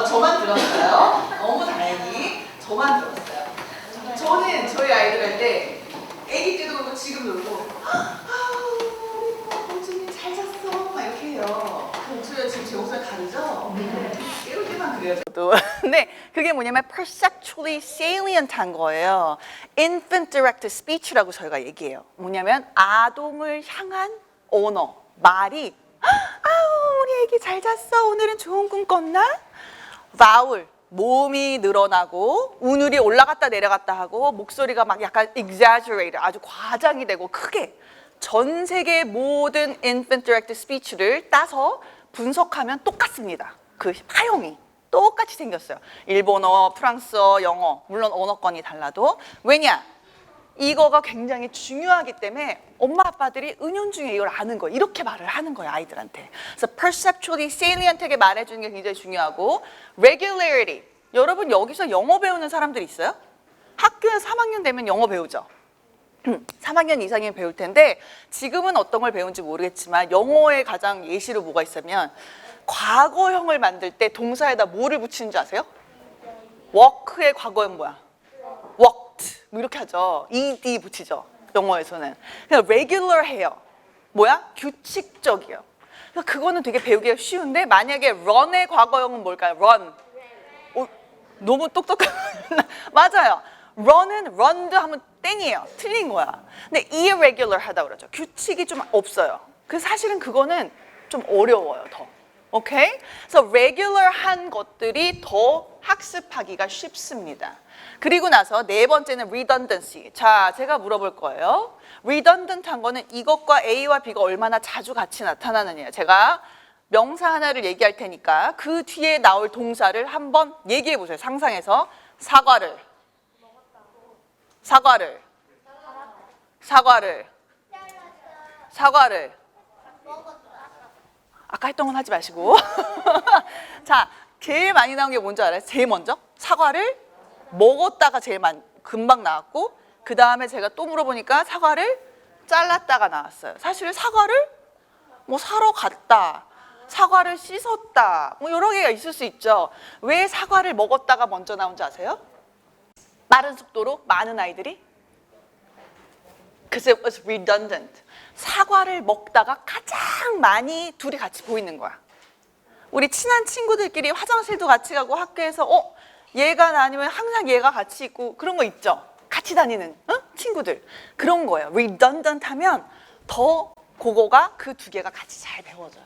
저만 들었어요. 너무 다행히 저만 들었어요. 저는 저희 아이들 할 때 아기 때도 그렇고 지금도 그렇고 공주님 잘 잤어 막 이렇게 해요. 그 목소리가 지금 제 목소리 다르죠? 깨울 때만 그래요 저도. 근데 그게 뭐냐면 perceptually salient한 거예요. infant directed speech라고 저희가 얘기해요. 뭐냐면 아동을 향한 언어, 말이 아우 우리 애기 잘 잤어 오늘은 좋은 꿈 꿨나? vowel 몸이 늘어나고 운율이 올라갔다 내려갔다 하고 목소리가 막 약간 exaggerated 아주 과장이 되고 크게 전 세계 모든 infant directed speech를 따서 분석하면 똑같습니다. 그 파형이 똑같이 생겼어요. 일본어, 프랑스어, 영어 물론 언어권이 달라도 왜냐? 이거가 굉장히 중요하기 때문에 엄마 아빠들이 은연중에 이걸 아는 거예요. 이렇게 말을 하는 거예요 아이들한테. 그래서 perceptually salient하게 말해주는 게 굉장히 중요하고 regularity. 여러분 여기서 영어 배우는 사람들 있어요? 학교에서 3학년 되면 영어 배우죠. 3학년 이상이면 배울 텐데 지금은 어떤 걸 배운지 모르겠지만 영어의 가장 예시로 뭐가 있으면 과거형을 만들 때 동사에다 뭐를 붙이는 줄 아세요? work의 과거형 뭐야? worked 뭐 이렇게 하죠. ed 붙이죠. 영어에서는. 그냥 regular 해요. 뭐야? 규칙적이에요. 그러니까 그거는 되게 배우기가 쉬운데 만약에 run의 과거형은 뭘까요? run. 너무 똑똑한 맞아요. run은 run도 하면 땡이에요. 틀린 거야. 근데 irregular 하다고 그러죠. 규칙이 좀 없어요. 그래서 사실은 그거는 좀 어려워요. 더. 오케이? 그래서 regular한 것들이 더 학습하기가 쉽습니다. 그리고 나서 네 번째는 redundancy. 자, 제가 물어볼 거예요. redundant한 거는 이것과 A와 B가 얼마나 자주 같이 나타나느냐. 제가 명사 하나를 얘기할 테니까 그 뒤에 나올 동사를 한번 얘기해 보세요. 상상해서 사과를 아까 했던 건 하지 마시고 자, 제일 많이 나온 게 뭔지 알아요? 제일 먼저 사과를 먹었다가 제일 금방 나왔고 그 다음에 제가 또 물어보니까 사과를 잘랐다가 나왔어요. 사실 사과를 뭐 사러 갔다, 사과를 씻었다, 뭐 여러 개가 있을 수 있죠. 왜 사과를 먹었다가 먼저 나온지 아세요? 빠른 속도로 많은 아이들이 Because it was redundant. 사과를 먹다가 가장 많이 둘이 같이 보이는 거야. 우리 친한 친구들끼리 화장실도 같이 가고 학교에서 얘가 아니면 항상 얘가 같이 있고 그런 거 있죠. 같이 다니는 친구들. 그런 거예요. redundant 하면 더 그거가 그 두 개가 같이 잘 배워져요.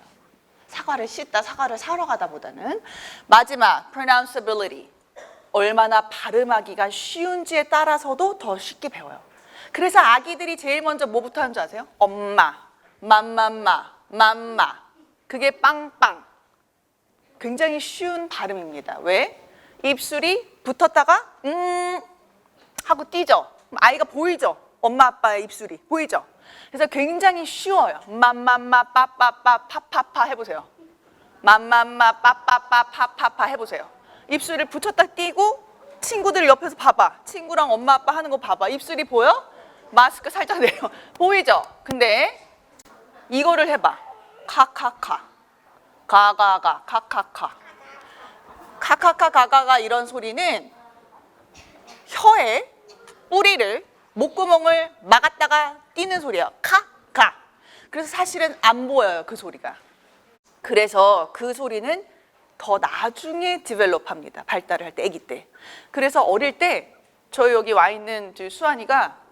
사과를 씻다, 사과를 사러 가다 보다는. 마지막, pronounceability. 얼마나 발음하기가 쉬운지에 따라서도 더 쉽게 배워요. 그래서 아기들이 제일 먼저 뭐부터 하는 줄 아세요? 엄마, 맘마. 그게 빵빵. 굉장히 쉬운 발음입니다. 왜? 입술이 붙었다가 하고 뛰죠. 아이가 보이죠? 엄마 아빠의 입술이 보이죠? 그래서 굉장히 쉬워요. 맘맘마 빠빠빠 파파파 해보세요. 맘맘마 빠빠빠 파파파 해보세요. 입술을 붙였다 띄고 친구들 옆에서 봐봐. 친구랑 엄마 아빠 하는 거 봐봐. 입술이 보여? 마스크 살짝 내려. 보이죠? 근데 이거를 해봐. 카카카 가가가 카카카 카카카 가가가 이런 소리는 혀에 뿌리를 목구멍을 막았다가 띄는 소리예요. 카카. 그래서 사실은 안 보여요. 그 소리가. 그래서 그 소리는 더 나중에 디벨롭합니다. 발달을 할 때, 아기 때. 그래서 어릴 때 저희 여기 와 있는 수환이가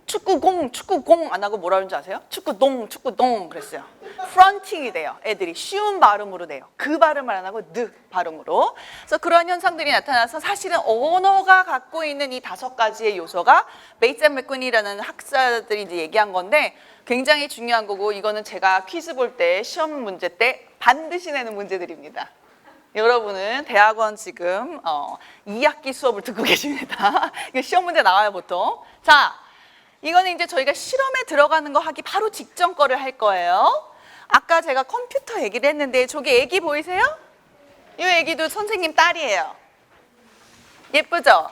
축구공 안 하고 뭐라 그러는지 아세요? 축구동 그랬어요. 프런팅이 돼요. 애들이 쉬운 발음으로 돼요. 그 발음을 안 하고 느 발음으로. 그래서 그런 현상들이 나타나서 사실은 언어가 갖고 있는 이 5가지의 요소가 베이츠 앤 맥퀸이라는 학자들이 이제 얘기한 건데 굉장히 중요한 거고 이거는 제가 퀴즈 볼 때 시험 문제 때 반드시 내는 문제들입니다. 여러분은 대학원 지금 2학기 수업을 듣고 계십니다. 이게 시험 문제 나와요 보통. 자, 이거는 이제 저희가 실험에 들어가는 거 하기 바로 직전 거를 할 거예요. 아까 제가 컴퓨터 얘기를 했는데 저기 애기 보이세요? 이 애기도 선생님 딸이에요. 예쁘죠?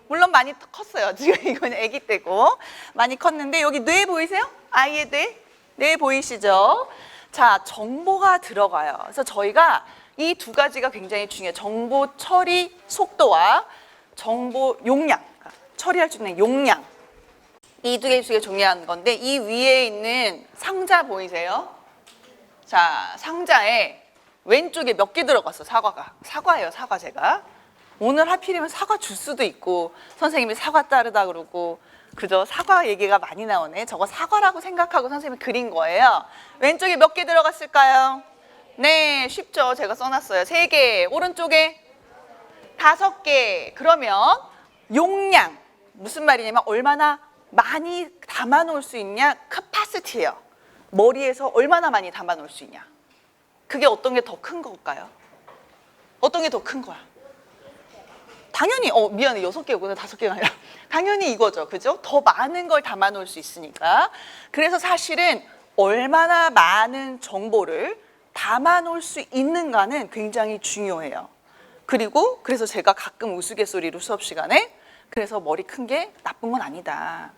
물론 많이 컸어요. 지금 이건 애기 때고 많이 컸는데 여기 뇌 보이세요? 아이의 뇌? 뇌 보이시죠? 자, 정보가 들어가요. 그래서 저희가 이 2가지가 굉장히 중요해요. 정보 처리 속도와 정보 용량, 처리할 수 있는 용량. 이 2개 중요한 건데 이 위에 있는 상자 보이세요? 자, 상자에 왼쪽에 몇 개 들어갔어, 사과가. 사과예요, 사과 제가. 오늘 하필이면 사과 주스도 있고 선생님이 사과 따르다 그러고 그죠? 사과 얘기가 많이 나오네. 저거 사과라고 생각하고 선생님이 그린 거예요. 왼쪽에 몇 개 들어갔을까요? 네, 쉽죠. 제가 써놨어요. 3개. 오른쪽에 5개. 그러면 용량. 무슨 말이냐면 얼마나 많이 담아놓을 수 있냐? capacity예요. 머리에서 얼마나 많이 담아놓을 수 있냐. 그게 어떤 게 더 큰 걸까요? 어떤 게 더 큰 거야? 당연히 미안해 6개구나 5개가 아니라 당연히 이거죠. 그죠? 더 많은 걸 담아놓을 수 있으니까. 그래서 사실은 얼마나 많은 정보를 담아놓을 수 있는가는 굉장히 중요해요. 그리고 그래서 제가 가끔 우스갯소리로 수업 시간에 그래서 머리 큰 게 나쁜 건 아니다.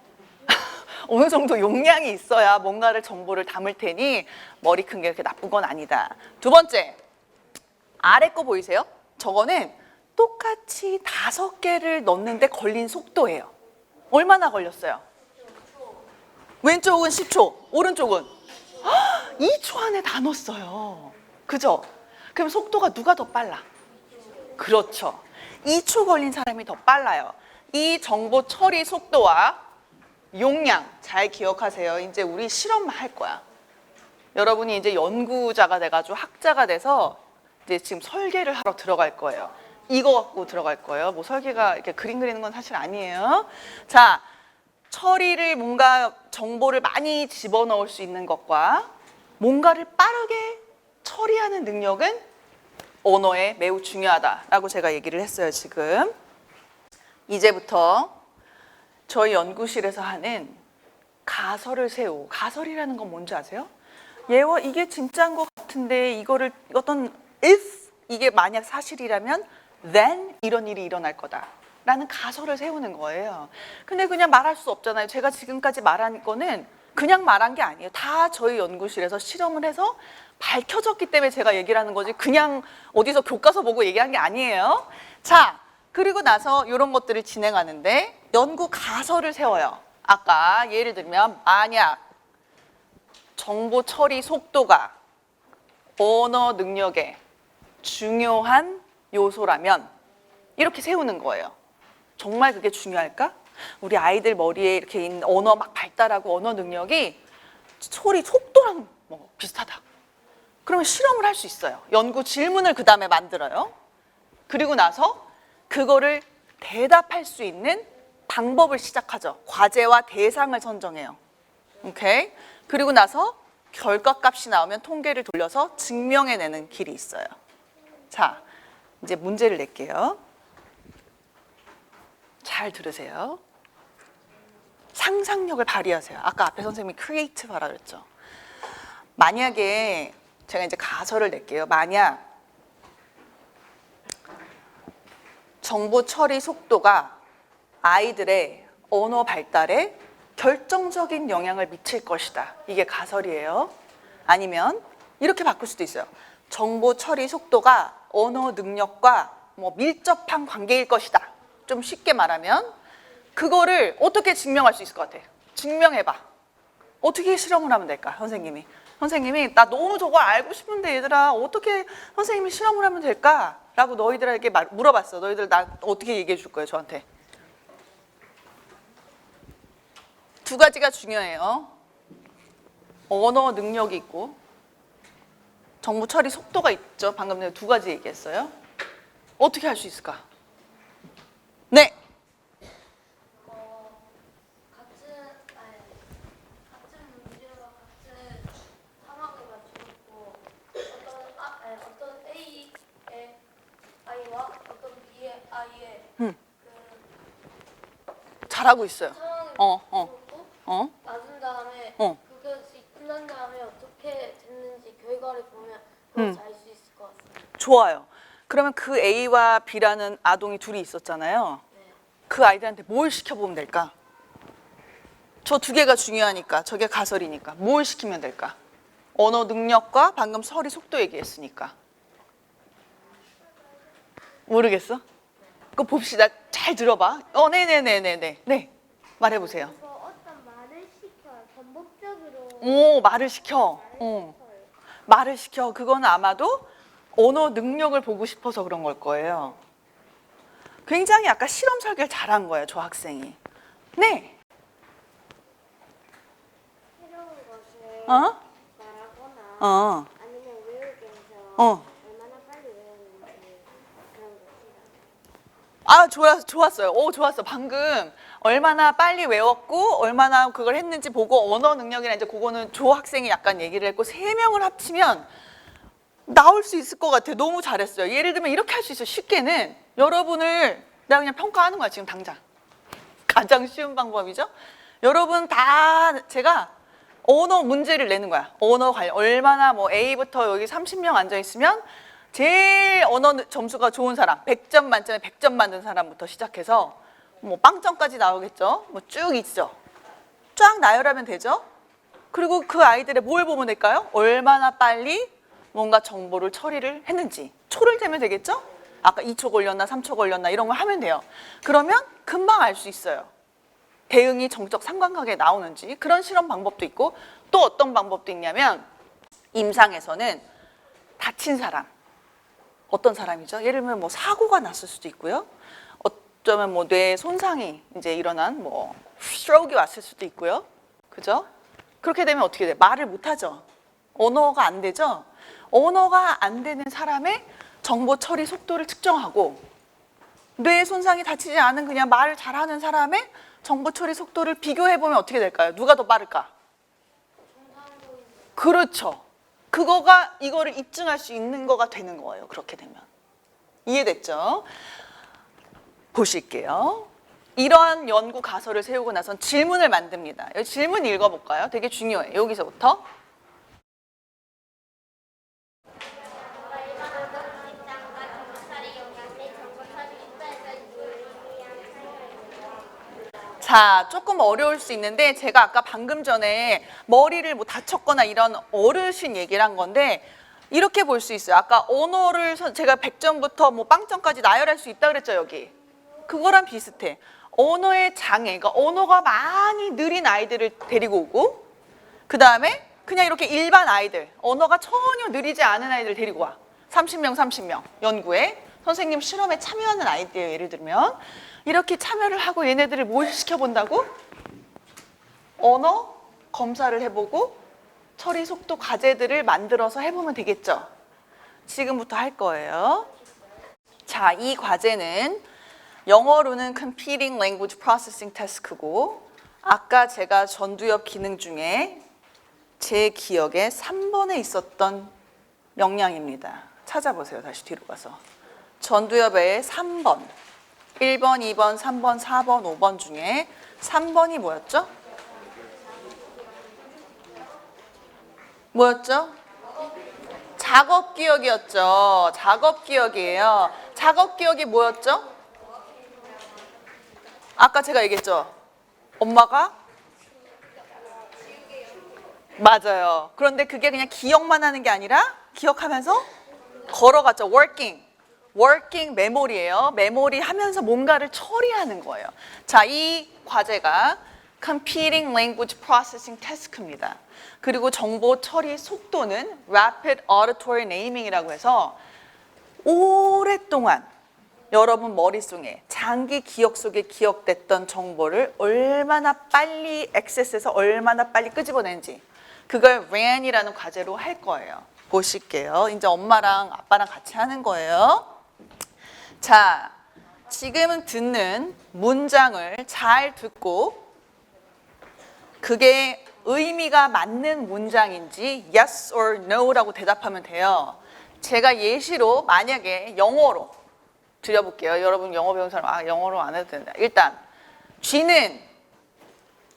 어느 정도 용량이 있어야 뭔가를 정보를 담을 테니 머리 큰 게 그렇게 나쁜 건 아니다. 2번째, 아래 거 보이세요? 저거는 똑같이 5개를 넣는데 걸린 속도예요. 얼마나 걸렸어요? 왼쪽은 10초, 오른쪽은 2초 안에 다 넣었어요. 그죠? 그럼 속도가 누가 더 빨라? 그렇죠. 2초 걸린 사람이 더 빨라요. 이 정보 처리 속도와 용량 잘 기억하세요. 이제 우리 실험만 할 거야. 여러분이 이제 연구자가 돼가지고 학자가 돼서 이제 지금 설계를 하러 들어갈 거예요. 이거 갖고 들어갈 거예요. 뭐 설계가 이렇게 그림 그리는 건 사실 아니에요. 자, 처리를 뭔가 정보를 많이 집어넣을 수 있는 것과 뭔가를 빠르게 처리하는 능력은 언어에 매우 중요하다라고 제가 얘기를 했어요, 지금. 이제부터 저희 연구실에서 하는 가설을 세우고, 가설이라는 건 뭔지 아세요? 예와 이게 진짜인 것 같은데 이거를 어떤 if 이게 만약 사실이라면 then 이런 일이 일어날 거다 라는 가설을 세우는 거예요. 근데 그냥 말할 수 없잖아요. 제가 지금까지 말한 거는 그냥 말한 게 아니에요. 다 저희 연구실에서 실험을 해서 밝혀졌기 때문에 제가 얘기를 하는 거지 그냥 어디서 교과서 보고 얘기한 게 아니에요. 자, 그리고 나서 이런 것들을 진행하는데 연구 가설을 세워요. 아까 예를 들면 만약 정보 처리 속도가 언어 능력의 중요한 요소라면 이렇게 세우는 거예요. 정말 그게 중요할까? 우리 아이들 머리에 이렇게 있는 언어 막 발달하고 언어 능력이 소리 속도랑 뭐 비슷하다. 그러면 실험을 할 수 있어요. 연구 질문을 그 다음에 만들어요. 그리고 나서 그거를 대답할 수 있는 방법을 시작하죠. 과제와 대상을 선정해요. 오케이? 그리고 나서 결과값이 나오면 통계를 돌려서 증명해내는 길이 있어요. 자, 이제 문제를 낼게요. 잘 들으세요. 상상력을 발휘하세요. 아까 앞에 선생님이 크리에이티브하라 그랬죠. 만약에 제가 이제 가설을 낼게요. 만약 정보 처리 속도가 아이들의 언어 발달에 결정적인 영향을 미칠 것이다. 이게 가설이에요. 아니면 이렇게 바꿀 수도 있어요. 정보 처리 속도가 언어 능력과 뭐 밀접한 관계일 것이다. 좀 쉽게 말하면 그거를 어떻게 증명할 수 있을 것 같아? 증명해봐. 어떻게 실험을 하면 될까? 선생님이 나 너무 저거 알고 싶은데 얘들아 어떻게 선생님이 실험을 하면 될까? 라고 너희들에게 물어봤어. 너희들 나 어떻게 얘기해 줄 거예요, 저한테? 2가지가 중요해요. 언어 능력이 있고 정보 처리 속도가 있죠. 방금 내가 2가지 얘기했어요. 어떻게 할 수 있을까? 네. 같은 문제와 같은 상황을 맞추고 어떤 A의 아이와 어떤 B의 아이의 잘하고 있어요. 상황을 맞추고 맞은 다음에 그것이 끝난 다음에 어떻게 됐는지 결과를 보면 그것을 알 수 있을 것 같습니다. 좋아요. 그러면 그 A와 B라는 아동이 둘이 있었잖아요. 네. 그 아이들한테 뭘 시켜보면 될까? 저 2개가 중요하니까, 저게 가설이니까 뭘 시키면 될까? 언어 능력과 방금 처리 속도 얘기했으니까. 모르겠어? 그거 봅시다. 잘 들어봐. 네네네네네. 네. 말해보세요. 그래서 어떤 말을 시켜요. 반복적으로 오, 말을 시켜. 말을 시켜. 그건 아마도 언어 능력을 보고 싶어서 그런 걸 거예요. 굉장히 아까 실험 설계를 잘한 거예요, 저 학생이. 네. 새로운 것을 어? 말하거나 아니면 외우기 해서 얼마나 빨리 외우는지 그런 것이다. 아, 좋았어요. 오, 좋았어. 방금 얼마나 빨리 외웠고 얼마나 그걸 했는지 보고 언어 능력이나 이제 그거는 조 학생이 약간 얘기를 했고 3명을 합치면 나올 수 있을 것 같아요. 너무 잘했어요. 예를 들면 이렇게 할 수 있어요. 쉽게는 여러분을 내가 그냥 평가하는 거야, 지금 당장. 가장 쉬운 방법이죠. 여러분 다 제가 언어 문제를 내는 거야. 언어 관련 얼마나 뭐 A부터 여기 30명 앉아 있으면 제일 언어 점수가 좋은 사람, 100점 만점에 100점 만든 사람부터 시작해서 뭐 빵점까지 나오겠죠. 뭐 쭉 있죠. 쫙 나열하면 되죠. 그리고 그 아이들의 뭘 보면 될까요? 얼마나 빨리 뭔가 정보를 처리를 했는지. 초를 재면 되겠죠? 아까 2초 걸렸나 3초 걸렸나 이런 거 하면 돼요. 그러면 금방 알 수 있어요. 대응이 정적 상관관계에 나오는지. 그런 실험 방법도 있고, 또 어떤 방법도 있냐면 임상에서는 다친 사람, 어떤 사람이죠? 예를 들면 뭐 사고가 났을 수도 있고요. 어쩌면 뭐 뇌 손상이 이제 일어난 뭐 스트로크가 왔을 수도 있고요. 그죠? 그렇게 되면 어떻게 돼? 말을 못 하죠. 언어가 안 되죠. 언어가 안 되는 사람의 정보 처리 속도를 측정하고, 뇌 손상이 다치지 않은 그냥 말을 잘하는 사람의 정보 처리 속도를 비교해 보면 어떻게 될까요? 누가 더 빠를까? 그렇죠. 그거가 이거를 입증할 수 있는 거가 되는 거예요. 그렇게 되면. 이해됐죠? 보실게요. 이러한 연구 가설을 세우고 나선 질문을 만듭니다. 여기 질문 읽어볼까요? 되게 중요해요. 여기서부터. 자, 조금 어려울 수 있는데 제가 아까 방금 전에 머리를 뭐 다쳤거나 이런 어르신 얘기를 한 건데 이렇게 볼 수 있어요. 아까 언어를 제가 100점부터 뭐 빵점까지 나열할 수 있다 그랬죠, 여기. 그거랑 비슷해. 언어의 장애, 그러니까 언어가 많이 느린 아이들을 데리고 오고, 그 다음에 그냥 이렇게 일반 아이들, 언어가 전혀 느리지 않은 아이들을 데리고 와. 30명 연구에 선생님 실험에 참여하는 아이들이에요. 예를 들면 이렇게 참여를 하고 얘네들을 뭘 시켜본다고? 언어 검사를 해보고 처리 속도 과제들을 만들어서 해보면 되겠죠. 지금부터 할 거예요. 자, 이 과제는 영어로는 Competing Language Processing Task고, 아까 제가 전두엽 기능 중에 제 기억에 3번에 있었던 명량입니다. 찾아보세요. 다시 뒤로 가서. 전두엽의 3번, 1번, 2번, 3번, 4번, 5번 중에 3번이 뭐였죠? 뭐였죠? 작업 기억이었죠. 작업 기억이에요. 작업 기억이 뭐였죠? 아까 제가 얘기했죠. 엄마가? 맞아요. 그런데 그게 그냥 기억만 하는 게 아니라 기억하면서 걸어갔죠. working 메모리예요. 메모리 하면서 뭔가를 처리하는 거예요. 자, 이 과제가 Competing Language Processing Task입니다. 그리고 정보 처리 속도는 Rapid Auditory Naming이라고 해서 오랫동안 여러분 머릿속에 장기 기억 속에 기억됐던 정보를 얼마나 빨리 액세스해서 얼마나 빨리 끄집어내는지, 그걸 RAN이라는 과제로 할 거예요. 보실게요. 이제 엄마랑 아빠랑 같이 하는 거예요. 자, 지금 듣는 문장을 잘 듣고 그게 의미가 맞는 문장인지 yes or no라고 대답하면 돼요. 제가 예시로 만약에 영어로 드려볼게요. 여러분 영어 배운 사람, 영어로 안 해도 된다. 일단 쥐는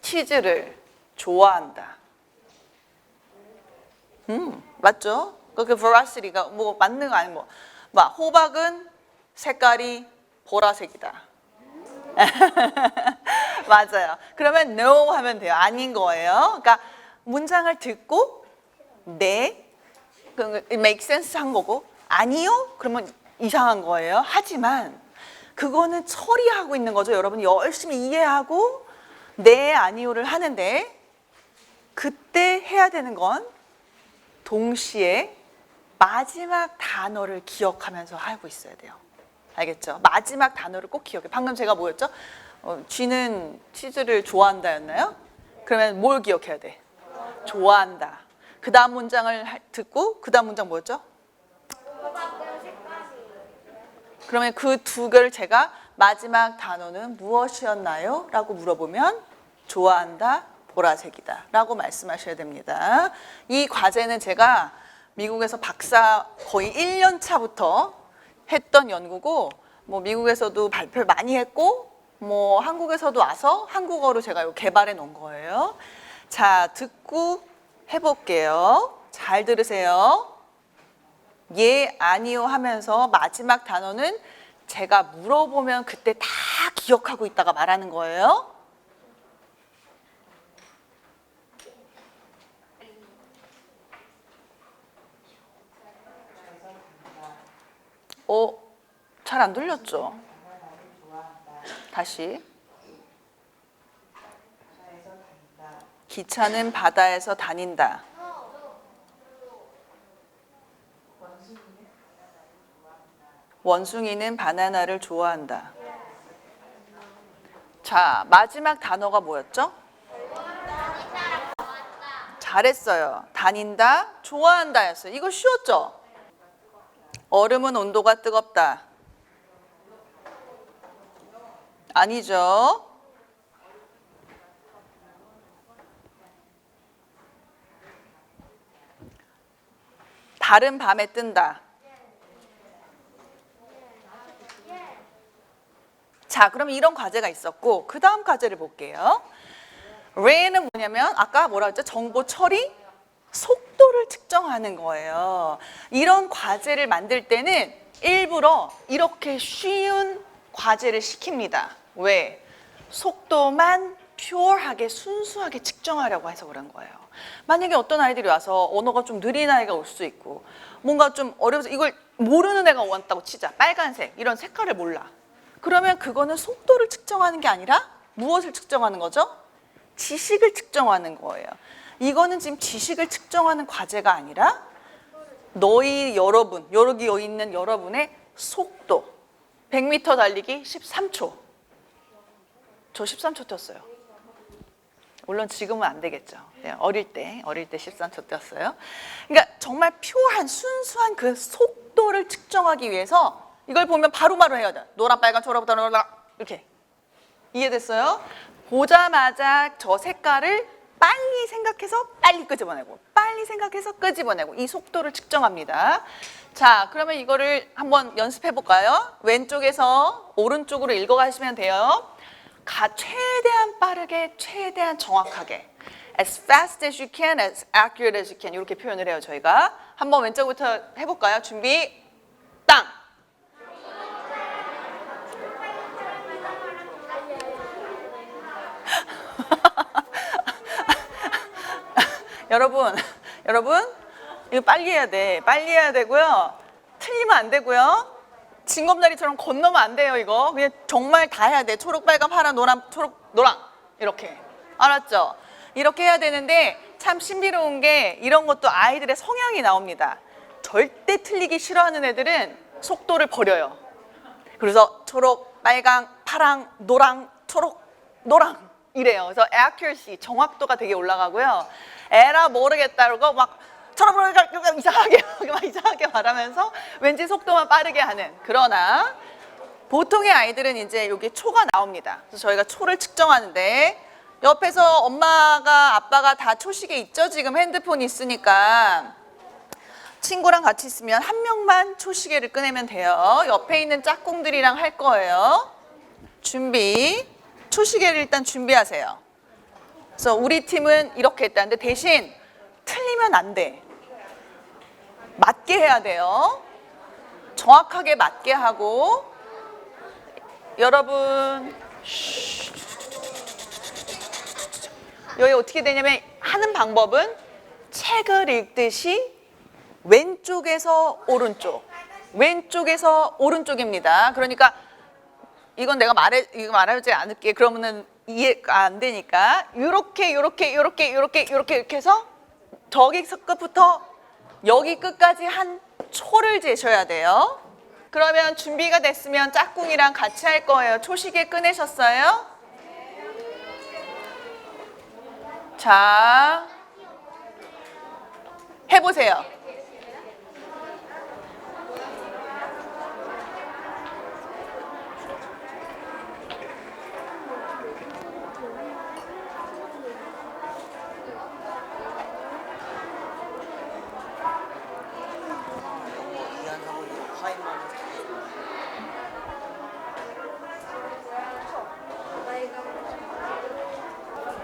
치즈를 좋아한다. 맞죠? 그 veracity가 뭐 맞는 거 아니면 뭐 호박은 색깔이 보라색이다. 맞아요. 그러면 no 하면 돼요. 아닌 거예요. 그러니까 문장을 듣고 네, it makes sense 한 거고, 아니요? 그러면 이상한 거예요. 하지만 그거는 처리하고 있는 거죠. 여러분이 열심히 이해하고 네, 아니요를 하는데 그때 해야 되는 건 동시에 마지막 단어를 기억하면서 하고 있어야 돼요. 알겠죠? 마지막 단어를 꼭 기억해. 방금 제가 뭐였죠? 쥐는 치즈를 좋아한다였나요? 그러면 뭘 기억해야 돼? 좋아한다. 그 다음 문장을 듣고 그 다음 문장 뭐였죠? 그러면 그 두 개를 제가 마지막 단어는 무엇이었나요? 라고 물어보면 좋아한다, 보라색이다 라고 말씀하셔야 됩니다. 이 과제는 제가 미국에서 박사 거의 1년 차부터 했던 연구고, 뭐 미국에서도 발표를 많이 했고, 뭐 한국에서도 와서 한국어로 제가 이거 개발해 놓은 거예요. 자, 듣고 해볼게요. 잘 들으세요. 예, 아니요 하면서 마지막 단어는 제가 물어보면 그때 다 기억하고 있다가 말하는 거예요. 잘 안 들렸죠? 다시. 기차는 바다에서 다닌다. 원숭이는 바나나를 좋아한다. 자, 마지막 단어가 뭐였죠? 잘했어요. 다닌다, 좋아한다였어요. 이거 쉬웠죠? 얼음은 온도가 뜨겁다. 아니죠. 달은 밤에 뜬다. 자, 그럼 이런 과제가 있었고 그 다음 과제를 볼게요. Ray는 뭐냐면 아까 뭐라 했죠? 정보 처리, 속도를 측정하는 거예요. 이런 과제를 만들 때는 일부러 이렇게 쉬운 과제를 시킵니다. 왜? 속도만 퓨어하게 순수하게 측정하려고 해서 그런 거예요. 만약에 어떤 아이들이 와서 언어가 좀 느린 아이가 올 수 있고 뭔가 좀 어려워서 이걸 모르는 애가 왔다고 치자. 빨간색 이런 색깔을 몰라. 그러면 그거는 속도를 측정하는 게 아니라 무엇을 측정하는 거죠? 지식을 측정하는 거예요. 이거는 지금 지식을 측정하는 과제가 아니라 너희 여러분, 여기 있는 여러분의 속도. 100m 달리기 13초. 저 13초 뛰었어요. 물론 지금은 안 되겠죠. 네, 어릴 때 13초 뛰었어요. 그러니까 정말 퓨어한 순수한 그 속도를 측정하기 위해서 이걸 보면 바로바로 해야 돼. 노란, 빨간, 초록부터 노란 이렇게. 이해됐어요? 보자마자 저 색깔을 빨리 생각해서 빨리 끄집어내고 빨리 생각해서 끄집어내고 이 속도를 측정합니다. 자, 그러면 이거를 한번 연습해 볼까요? 왼쪽에서 오른쪽으로 읽어가시면 돼요. 최대한 빠르게, 최대한 정확하게 as fast as you can, as accurate as you can 이렇게 표현을 해요. 저희가 한번 왼쪽부터 해볼까요? 준비, 땅! 여러분 이거 빨리 해야 돼. 빨리 해야 되고요. 틀리면 안 되고요. 징검다리처럼 건너면 안 돼요. 이거 그냥 정말 다 해야 돼. 초록, 빨간, 파란, 노란, 초록, 노랑 이렇게. 알았죠? 이렇게 해야 되는데 참 신비로운 게 이런 것도 아이들의 성향이 나옵니다. 절대 틀리기 싫어하는 애들은 속도를 버려요. 그래서 초록, 빨강, 파랑, 노랑, 초록, 노랑 이래요. 그래서 accuracy, 정확도가 되게 올라가고요. 에라 모르겠다 그러고 막 이상하게 말하면서 왠지 속도만 빠르게 하는. 그러나 보통의 아이들은 이제 여기 초가 나옵니다. 그래서 저희가 초를 측정하는데 옆에서 엄마가 아빠가 다 초시계 있죠? 지금 핸드폰 있으니까 친구랑 같이 있으면 한 명만 초시계를 꺼내면 돼요. 옆에 있는 짝꿍들이랑 할 거예요. 준비. 초시계를 일단 준비하세요. 그래서 우리 팀은 이렇게 했다는데 대신 틀리면 안 돼. 맞게 해야 돼요. 정확하게 맞게 하고 여러분 여기 어떻게 되냐면 하는 방법은 책을 읽듯이 왼쪽에서 오른쪽 왼쪽에서 오른쪽입니다. 그러니까 이건 내가 말하지 않을게. 그러면은 이해가 안 되니까 이렇게 해서 저기 끝부터 여기 끝까지 한 초를 재셔야 돼요. 그러면 준비가 됐으면 짝꿍이랑 같이 할 거예요. 초시계 꺼내셨어요? 자, 해보세요.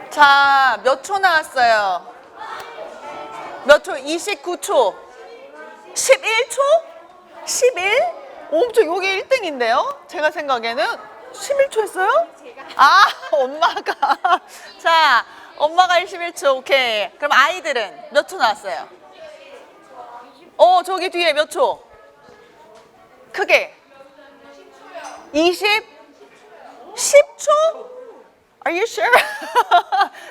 자, 몇 초 나왔어요? 몇 초? 29초. 11초? 11? 엄청 여기 1등인데요? 제가 생각에는 11초 했어요? 아, 엄마가. 자, 엄마가 11초. 오케이. 그럼 아이들은 몇 초 나왔어요? 저기 뒤에 몇 초? 크게. 20? 10초? Are you sure?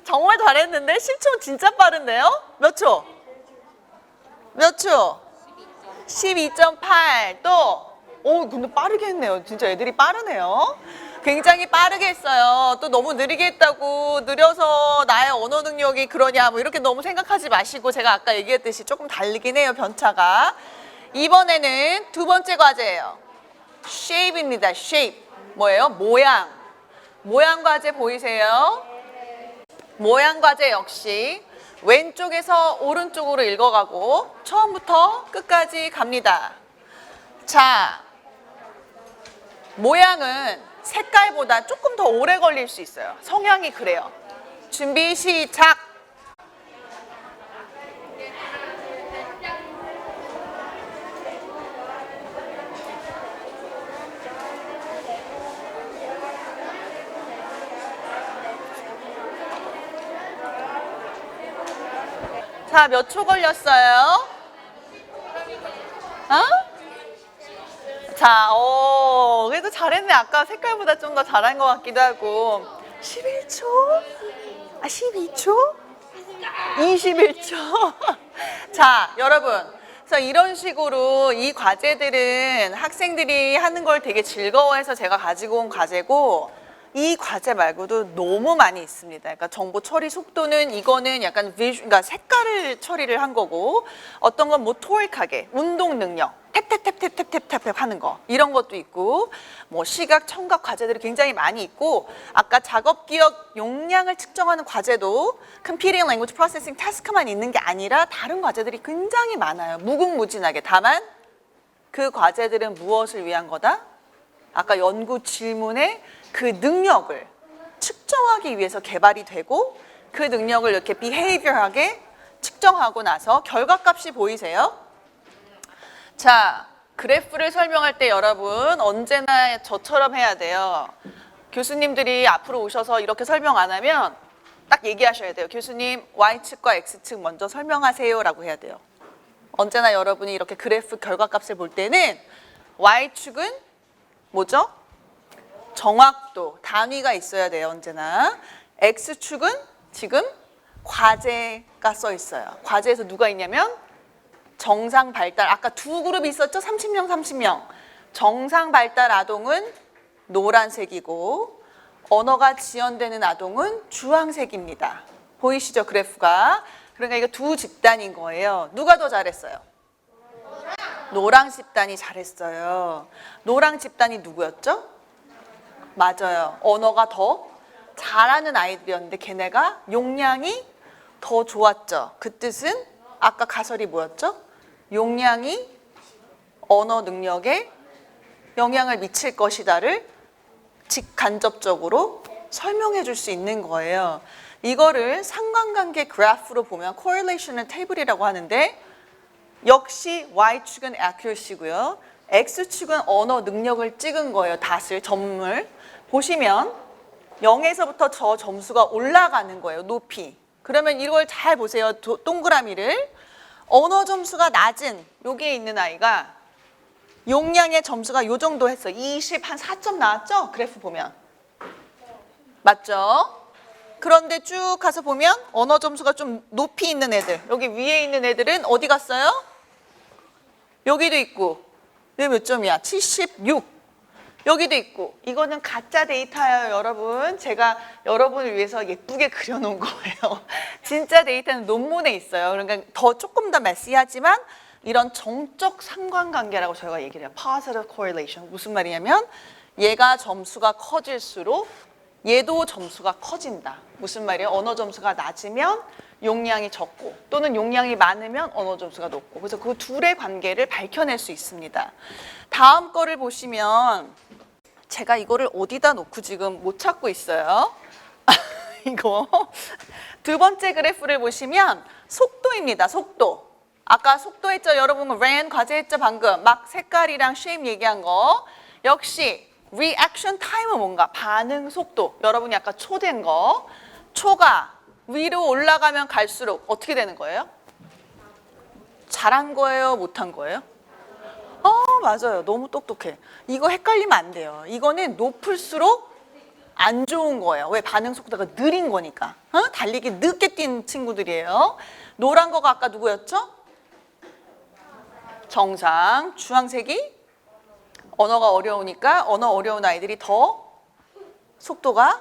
정말 잘했는데 10초 진짜 빠른데요? 몇 초? 몇 초? 12.8. 또 근데 빠르게 했네요. 진짜 애들이 빠르네요. 굉장히 빠르게 했어요. 또 너무 느리게 했다고 느려서 나의 언어 능력이 그러냐 뭐 이렇게 너무 생각하지 마시고 제가 아까 얘기했듯이 조금 다르긴 해요. 편차가. 이번에는 두 번째 과제예요. shape입니다. shape. 뭐예요? 모양. 모양 과제 보이세요? 모양 과제 역시 왼쪽에서 오른쪽으로 읽어가고 처음부터 끝까지 갑니다. 자, 모양은 색깔보다 조금 더 오래 걸릴 수 있어요. 성향이 그래요. 준비 시작! 자, 몇 초 걸렸어요? 자, 그래도 잘했네. 아까 색깔보다 좀 더 잘한 것 같기도 하고. 11초? 12초? 21초? 자, 여러분. 그래서 이런 식으로 이 과제들은 학생들이 하는 걸 되게 즐거워해서 제가 가지고 온 과제고, 이 과제 말고도 너무 많이 있습니다. 그러니까 정보 처리 속도는 이거는 약간 그러니까 색깔을 처리를 한 거고, 어떤 건 모토릭하게 운동 능력, 탭탭탭탭탭탭탭 하는 거 이런 것도 있고, 뭐 시각, 청각 과제들이 굉장히 많이 있고, 아까 작업 기억 용량을 측정하는 과제도 Computing Language Processing Task만 있는 게 아니라 다른 과제들이 굉장히 많아요. 무궁무진하게. 다만 그 과제들은 무엇을 위한 거다? 아까 연구 질문에 그 능력을 측정하기 위해서 개발이 되고, 그 능력을 이렇게 behavior하게 측정하고 나서 결과값이 보이세요? 자, 그래프를 설명할 때 여러분 언제나 저처럼 해야 돼요. 교수님들이 앞으로 오셔서 이렇게 설명 안 하면 딱 얘기하셔야 돼요. 교수님, Y측과 X측 먼저 설명하세요 라고 해야 돼요. 언제나 여러분이 이렇게 그래프 결과값을 볼 때는 Y축은 뭐죠? 정확도, 단위가 있어야 돼요, 언제나. X축은 지금 과제가 써 있어요. 과제에서 누가 있냐면 정상 발달, 아까 두 그룹이 있었죠? 30명, 30명. 정상 발달 아동은 노란색이고 언어가 지연되는 아동은 주황색입니다. 보이시죠, 그래프가? 그러니까 이거 두 집단인 거예요. 누가 더 잘했어요? 노랑 집단이 잘했어요. 노랑 집단이 누구였죠? 맞아요. 언어가 더 잘하는 아이들이었는데 걔네가 용량이 더 좋았죠. 그 뜻은 아까 가설이 뭐였죠? 용량이 언어 능력에 영향을 미칠 것이다를 직간접적으로 설명해 줄 수 있는 거예요. 이거를 상관관계 그래프로 보면 correlation을 테이블이라고 하는데, 역시 Y축은 accuracy고요. X축은 언어 능력을 찍은 거예요. 닷을, 점을. 보시면 0에서부터 저 점수가 올라가는 거예요. 높이. 그러면 이걸 잘 보세요. 동그라미를. 언어 점수가 낮은 여기에 있는 아이가 용량의 점수가 요 정도 했어요. 20, 한 4점 나왔죠? 그래프 보면. 맞죠? 그런데 쭉 가서 보면 언어 점수가 좀 높이 있는 애들, 여기 위에 있는 애들은 어디 갔어요? 여기도 있고. 여기 몇 점이야? 76. 여기도 있고. 이거는 가짜 데이터예요, 여러분. 제가 여러분을 위해서 예쁘게 그려놓은 거예요. 진짜 데이터는 논문에 있어요. 그러니까 더 조금 더 메시하지만 이런 정적 상관관계라고 저희가 얘기를 해요. Positive correlation. 무슨 말이냐면 얘가 점수가 커질수록 얘도 점수가 커진다. 무슨 말이에요? 언어 점수가 낮으면 용량이 적고, 또는 용량이 많으면 언어 점수가 높고. 그래서 그 둘의 관계를 밝혀낼 수 있습니다. 다음 거를 보시면 제가 이거를 어디다 놓고 지금 못 찾고 있어요. 이거 두 번째 그래프를 보시면 속도입니다. 속도. 아까 속도 했죠? 여러분 ran 과제 했죠? 방금 막 색깔이랑 shape 얘기한 거. 역시 reaction time은 뭔가? 반응 속도. 여러분이 아까 초된 거. 초가 위로 올라가면 갈수록 어떻게 되는 거예요? 잘한 거예요? 못한 거예요? 맞아요. 너무 똑똑해. 이거 헷갈리면 안 돼요. 이거는 높을수록 안 좋은 거예요. 왜? 반응 속도가 느린 거니까. 달리기 늦게 뛴 친구들이에요. 노란 거가 아까 누구였죠? 정상. 주황색이 언어가 어려우니까 언어 어려운 아이들이 더 속도가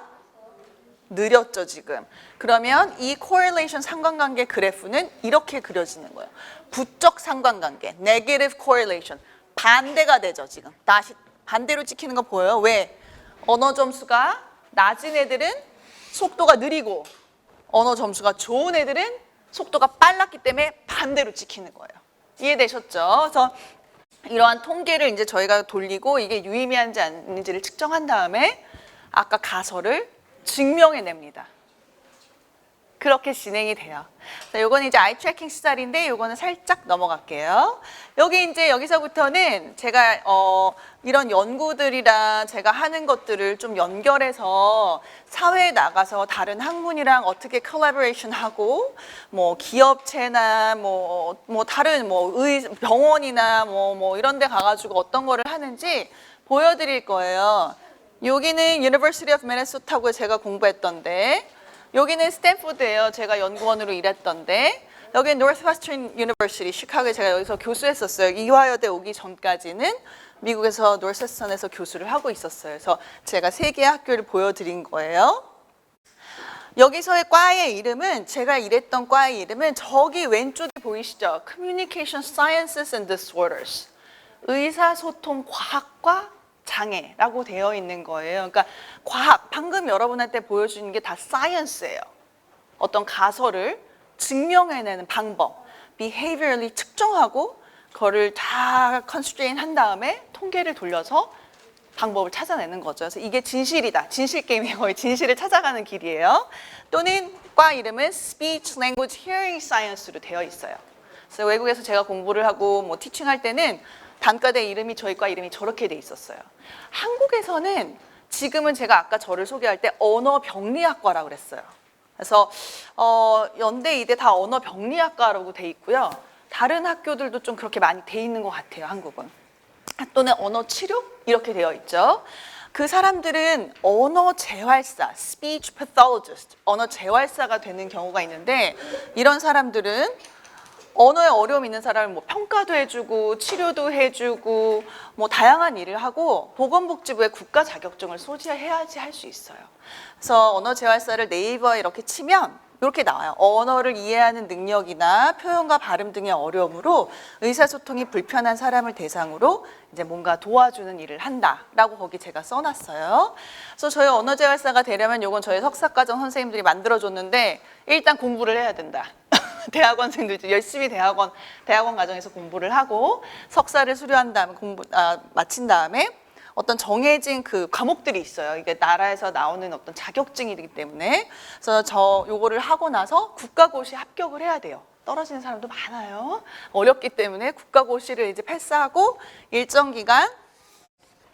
느렸죠, 지금. 그러면 이 correlation 상관관계 그래프는 이렇게 그려지는 거예요. 부적 상관관계, negative correlation. 반대가 되죠, 지금. 다시 반대로 찍히는 거 보여요? 왜? 언어 점수가 낮은 애들은 속도가 느리고 언어 점수가 좋은 애들은 속도가 빨랐기 때문에 반대로 찍히는 거예요. 이해되셨죠? 그래서 이러한 통계를 이제 저희가 돌리고 이게 유의미한지 아닌지를 측정한 다음에 아까 가설을 증명해냅니다. 그렇게 진행이 돼요. 자, 요거는 이제 아이 트래킹 시설인데 요거는 살짝 넘어갈게요. 여기 이제 여기서부터는 제가 이런 연구들이랑 제가 하는 것들을 좀 연결해서 사회에 나가서 다른 학문이랑 어떻게 콜라보레이션 하고 뭐 기업체나 뭐 다른 병원이나 뭐 이런 데 가가지고 어떤 거를 하는지 보여드릴 거예요. 여기는 University of Minnesota고 제가 공부했던데 여기는 스탠포드예요. 제가 연구원으로 일했던데 여기는 Northwestern University, 시카고에 제가 여기서 교수했었어요. 이화여대 오기 전까지는 미국에서 노스웨스턴에서 교수를 하고 있었어요. 그래서 제가 세 개의 학교를 보여드린 거예요. 여기서의 과의 이름은 제가 일했던 과의 이름은 저기 왼쪽에 보이시죠? Communication Sciences and Disorders. 의사소통 과학과 장애라고 되어 있는 거예요. 그러니까 과학, 방금 여러분한테 보여주는 게 다 사이언스예요. 어떤 가설을 증명해내는 방법, behaviorally 측정하고 그거를 다 constrain 한 다음에 통계를 돌려서 방법을 찾아내는 거죠. 그래서 이게 진실이다. 진실 게임이 거의 진실을 찾아가는 길이에요. 또는 과 이름은 Speech, Language, Hearing Science로 되어 있어요. 그래서 외국에서 제가 공부를 하고 뭐 티칭할 때는 단과대 이름이 저희 과 이름이 저렇게 돼 있었어요. 한국에서는 지금은 제가 아까 저를 소개할 때 언어병리학과라고 그랬어요. 그래서 연대, 이대 다 언어병리학과라고 돼 있고요. 다른 학교들도 좀 그렇게 많이 돼 있는 것 같아요, 한국은. 또는 언어치료? 이렇게 되어 있죠. 그 사람들은 언어재활사, speech pathologist, 언어재활사가 되는 경우가 있는데 이런 사람들은 언어에 어려움 있는 사람을 뭐 평가도 해주고 치료도 해주고 뭐 다양한 일을 하고 보건복지부의 국가 자격증을 소지해야지 할 수 있어요. 그래서 언어재활사를 네이버에 이렇게 치면 이렇게 나와요. 언어를 이해하는 능력이나 표현과 발음 등의 어려움으로 의사소통이 불편한 사람을 대상으로 이제 뭔가 도와주는 일을 한다라고 거기 제가 써놨어요. 그래서 저희 언어재활사가 되려면 이건 저희 석사과정 선생님들이 만들어줬는데 일단 공부를 해야 된다. 대학원생들 열심히 대학원 과정에서 공부를 하고 석사를 수료한 다음에 마친 다음에 어떤 정해진 그 과목들이 있어요. 이게 나라에서 나오는 어떤 자격증이기 때문에 그래서 요거를 하고 나서 국가고시 합격을 해야 돼요. 떨어지는 사람도 많아요. 어렵기 때문에 국가고시를 이제 패스하고 일정 기간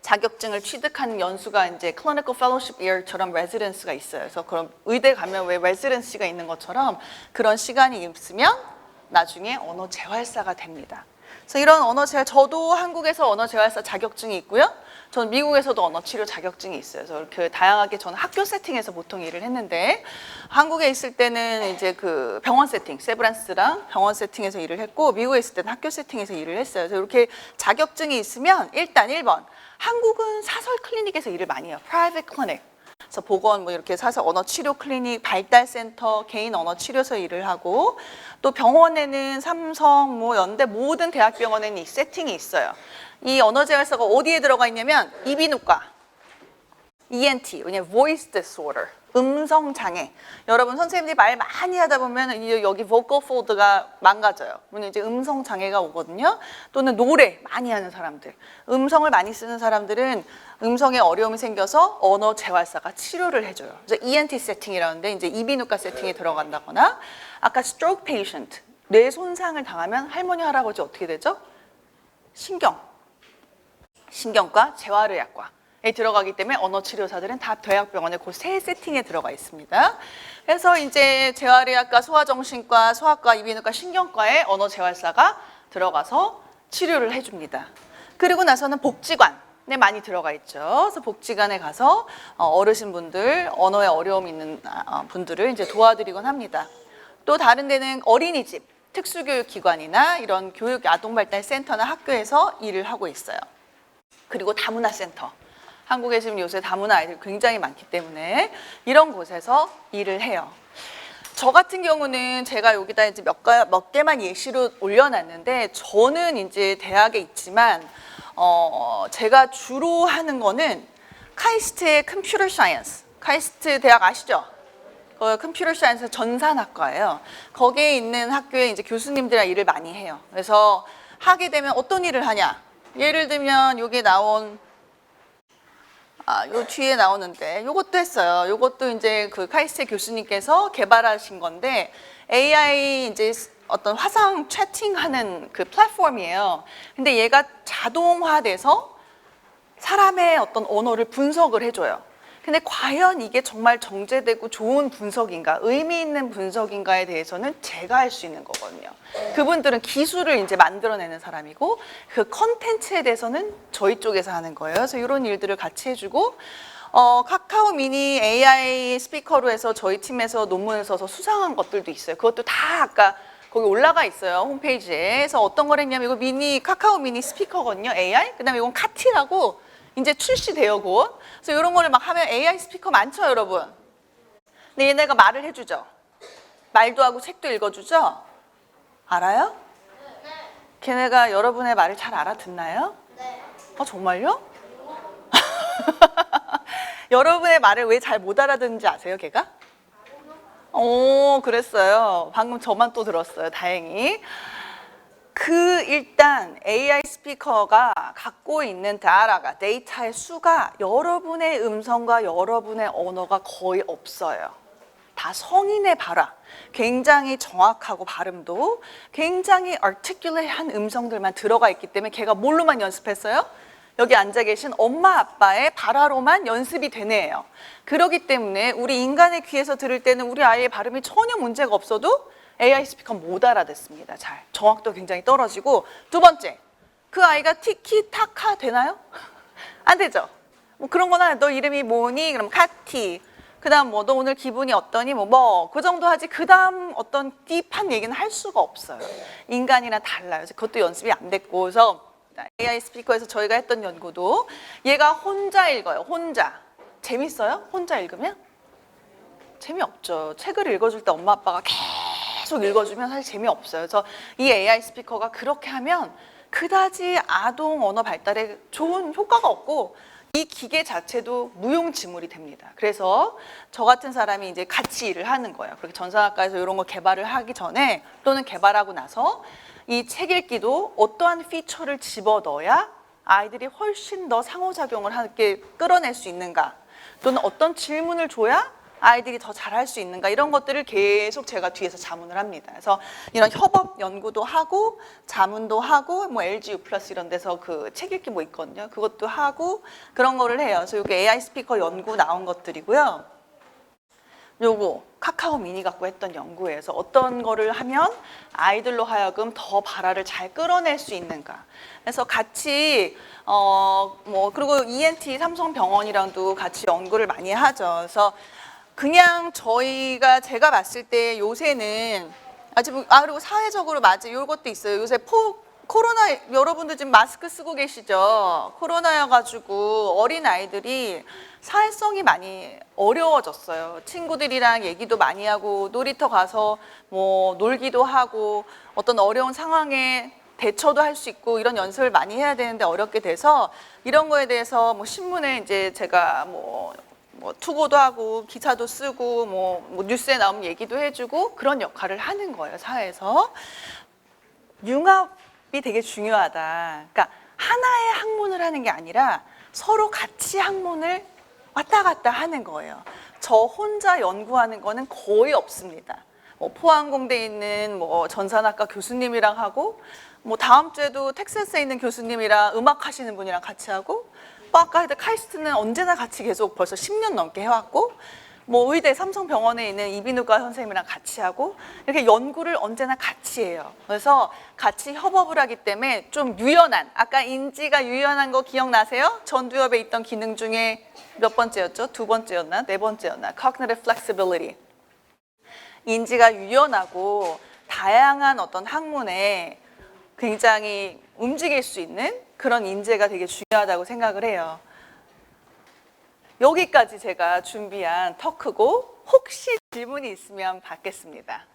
자격증을 취득하는 연수가 이제 Clinical Fellowship Year처럼 Residence가 있어요. 그래서 그럼 의대 가면 왜 Residency가 있는 것처럼 그런 시간이 있으면 나중에 언어재활사가 됩니다. 그래서 이런 저도 한국에서 언어재활사 자격증이 있고요. 저는 미국에서도 언어치료 자격증이 있어요. 그래서 이렇게 다양하게 저는 학교 세팅에서 보통 일을 했는데 한국에 있을 때는 이제 그 병원 세팅, 세브란스랑 병원 세팅에서 일을 했고 미국에 있을 때는 학교 세팅에서 일을 했어요. 그래서 이렇게 자격증이 있으면 일단 1번 한국은 사설 클리닉에서 일을 많이 해요. 프라이빗 클리닉. 그래서 보건 뭐 이렇게 사설 언어 치료 클리닉, 발달센터, 개인 언어 치료소 일을 하고 또 병원에는 삼성, 뭐 연대 모든 대학병원에는 이 세팅이 있어요. 이 언어재활사가 어디에 들어가 있냐면 이비인후과, ENT, 왜냐면 voice disorder, 음성 장애. 여러분 선생님들이 말 많이 하다 보면 여기 vocal fold가 망가져요. 왜냐면 이제 음성 장애가 오거든요. 또는 노래 많이 하는 사람들, 음성을 많이 쓰는 사람들은 음성에 어려움이 생겨서 언어 재활사가 치료를 해줘요. 그래서 ENT 세팅이라는데 이제 이비인후과 세팅에 들어간다거나 아까 stroke patient, 뇌 손상을 당하면 할머니 할아버지 어떻게 되죠? 신경과 재활의학과에 들어가기 때문에 언어치료사들은 다 대학병원의 그 세 세팅에 들어가 있습니다. 그래서 이제 재활의학과, 소아정신과, 소아과, 이비인후과, 신경과에 언어재활사가 들어가서 치료를 해줍니다. 그리고 나서는 복지관에 많이 들어가 있죠. 그래서 복지관에 가서 어르신분들, 언어에 어려움 있는 분들을 이제 도와드리곤 합니다. 또 다른 데는 어린이집, 특수교육기관이나 이런 교육 아동발달센터나 학교에서 일을 하고 있어요. 그리고 다문화센터. 한국에 지금 요새 다문화 아이들이 굉장히 많기 때문에 이런 곳에서 일을 해요. 저 같은 경우는 제가 여기다 이제 몇 개만 예시로 올려놨는데, 저는 이제 대학에 있지만 제가 주로 하는 거는 카이스트의 컴퓨터 사이언스, 카이스트 대학 아시죠? 컴퓨터 사이언스 전산학과예요. 거기에 있는 학교에 이제 교수님들이랑 일을 많이 해요. 그래서 하게 되면 어떤 일을 하냐? 예를 들면 여기 나온 요 뒤에 나오는데 요것도 했어요. 요것도 이제 그 카이스트 교수님께서 개발하신 건데, AI 이제 어떤 화상 채팅하는 그 플랫폼이에요. 근데 얘가 자동화돼서 사람의 어떤 언어를 분석을 해줘요. 근데 과연 이게 정말 정제되고 좋은 분석인가, 의미 있는 분석인가에 대해서는 제가 할 수 있는 거거든요. 그분들은 기술을 이제 만들어내는 사람이고, 그 컨텐츠에 대해서는 저희 쪽에서 하는 거예요. 그래서 이런 일들을 같이 해주고, 카카오 미니 AI 스피커로 해서 저희 팀에서 논문을 써서 수상한 것들도 있어요. 그것도 다 아까 거기 올라가 있어요, 홈페이지에. 그래서 어떤 걸 했냐면, 이거 카카오 미니 스피커거든요, AI. 그다음에 이건 카티라고 이제 출시돼요, 곧. 그래서 이런 거를 막 하면 AI 스피커 많죠, 여러분. 근데 얘네가 말을 해주죠. 말도 하고 책도 읽어주죠. 알아요? 네. 걔네가 여러분의 말을 잘 알아듣나요? 네. 정말요? 여러분의 말을 왜 잘 못 알아듣는지 아세요, 걔가? 그랬어요. 방금 저만 또 들었어요, 다행히. 일단 AI 스피커가 갖고 있는 데이터의 수가 여러분의 음성과 여러분의 언어가 거의 없어요. 다 성인의 발화, 굉장히 정확하고 발음도 굉장히 articulate한 음성들만 들어가 있기 때문에 걔가 뭘로만 연습했어요? 여기 앉아 계신 엄마 아빠의 발화로만 연습이 되는 애예요. 그렇기 때문에 우리 인간의 귀에서 들을 때는 우리 아이의 발음이 전혀 문제가 없어도 AI 스피커는 못 알아듣습니다. 잘. 정확도 굉장히 떨어지고. 두 번째, 그 아이가 티키타카 되나요? 안 되죠. 뭐 그런 거나 너 이름이 뭐니? 그럼 카티. 그다음 너 오늘 기분이 어떠니? 그 정도 하지. 그다음 어떤 딥한 얘기는 할 수가 없어요. 인간이랑 달라요. 그래서 그것도 연습이 안 됐고. 그래서 AI 스피커에서 저희가 했던 연구도 얘가 혼자 읽어요. 혼자. 재밌어요? 혼자 읽으면? 재미없죠. 책을 읽어줄 때 엄마 아빠가 계속 읽어주면 사실 재미없어요. 그래서 이 AI 스피커가 그렇게 하면 그다지 아동 언어 발달에 좋은 효과가 없고, 이 기계 자체도 무용지물이 됩니다. 그래서 저 같은 사람이 이제 같이 일을 하는 거예요. 그렇게 전산학과에서 이런 거 개발을 하기 전에 또는 개발하고 나서 이 책 읽기도 어떠한 피처를 집어넣어야 아이들이 훨씬 더 상호작용을 함께 끌어낼 수 있는가, 또는 어떤 질문을 줘야 아이들이 더 잘할 수 있는가, 이런 것들을 계속 제가 뒤에서 자문을 합니다. 그래서 이런 협업 연구도 하고 자문도 하고, LGU 플러스 이런 데서 그 책 읽기 있거든요. 그것도 하고 그런 거를 해요. 그래서 이게 AI 스피커 연구 나온 것들이고요. 요거 카카오 미니 갖고 했던 연구에서 어떤 거를 하면 아이들로 하여금 더 발화를 잘 끌어낼 수 있는가. 그래서 같이 그리고 ENT 삼성병원이랑도 같이 연구를 많이 하죠. 그래서 그냥 제가 봤을 때 요새는 그리고 사회적으로 요것도 있어요. 요새 코로나, 여러분들 지금 마스크 쓰고 계시죠? 코로나여가지고 어린 아이들이 사회성이 많이 어려워졌어요. 친구들이랑 얘기도 많이 하고, 놀이터 가서 놀기도 하고, 어떤 어려운 상황에 대처도 할 수 있고, 이런 연습을 많이 해야 되는데 어렵게 돼서, 이런 거에 대해서 신문에 이제 제가 투고도 하고 기사도 쓰고 뉴스에 나오면 얘기도 해주고 그런 역할을 하는 거예요, 사회에서. 융합이 되게 중요하다. 그러니까 하나의 학문을 하는 게 아니라 서로 같이 학문을 왔다 갔다 하는 거예요. 저 혼자 연구하는 거는 거의 없습니다. 포항공대에 있는 전산학과 교수님이랑 하고, 다음 주에도 텍사스에 있는 교수님이랑 음악 하시는 분이랑 같이 하고, 아까 카이스트는 언제나 같이 계속 벌써 10년 넘게 해왔고, 뭐 의대 삼성병원에 있는 이비인후과 선생님이랑 같이 하고 이렇게 연구를 언제나 같이 해요. 그래서 같이 협업을 하기 때문에 좀 유연한, 아까 인지가 유연한 거 기억나세요? 전두엽에 있던 기능 중에 몇 번째였죠? 두 번째였나? 네 번째였나? Cognitive flexibility. 인지가 유연하고 다양한 어떤 학문에 굉장히 움직일 수 있는 그런 인재가 되게 중요하다고 생각을 해요. 여기까지 제가 준비한 터크고 혹시 질문이 있으면 받겠습니다.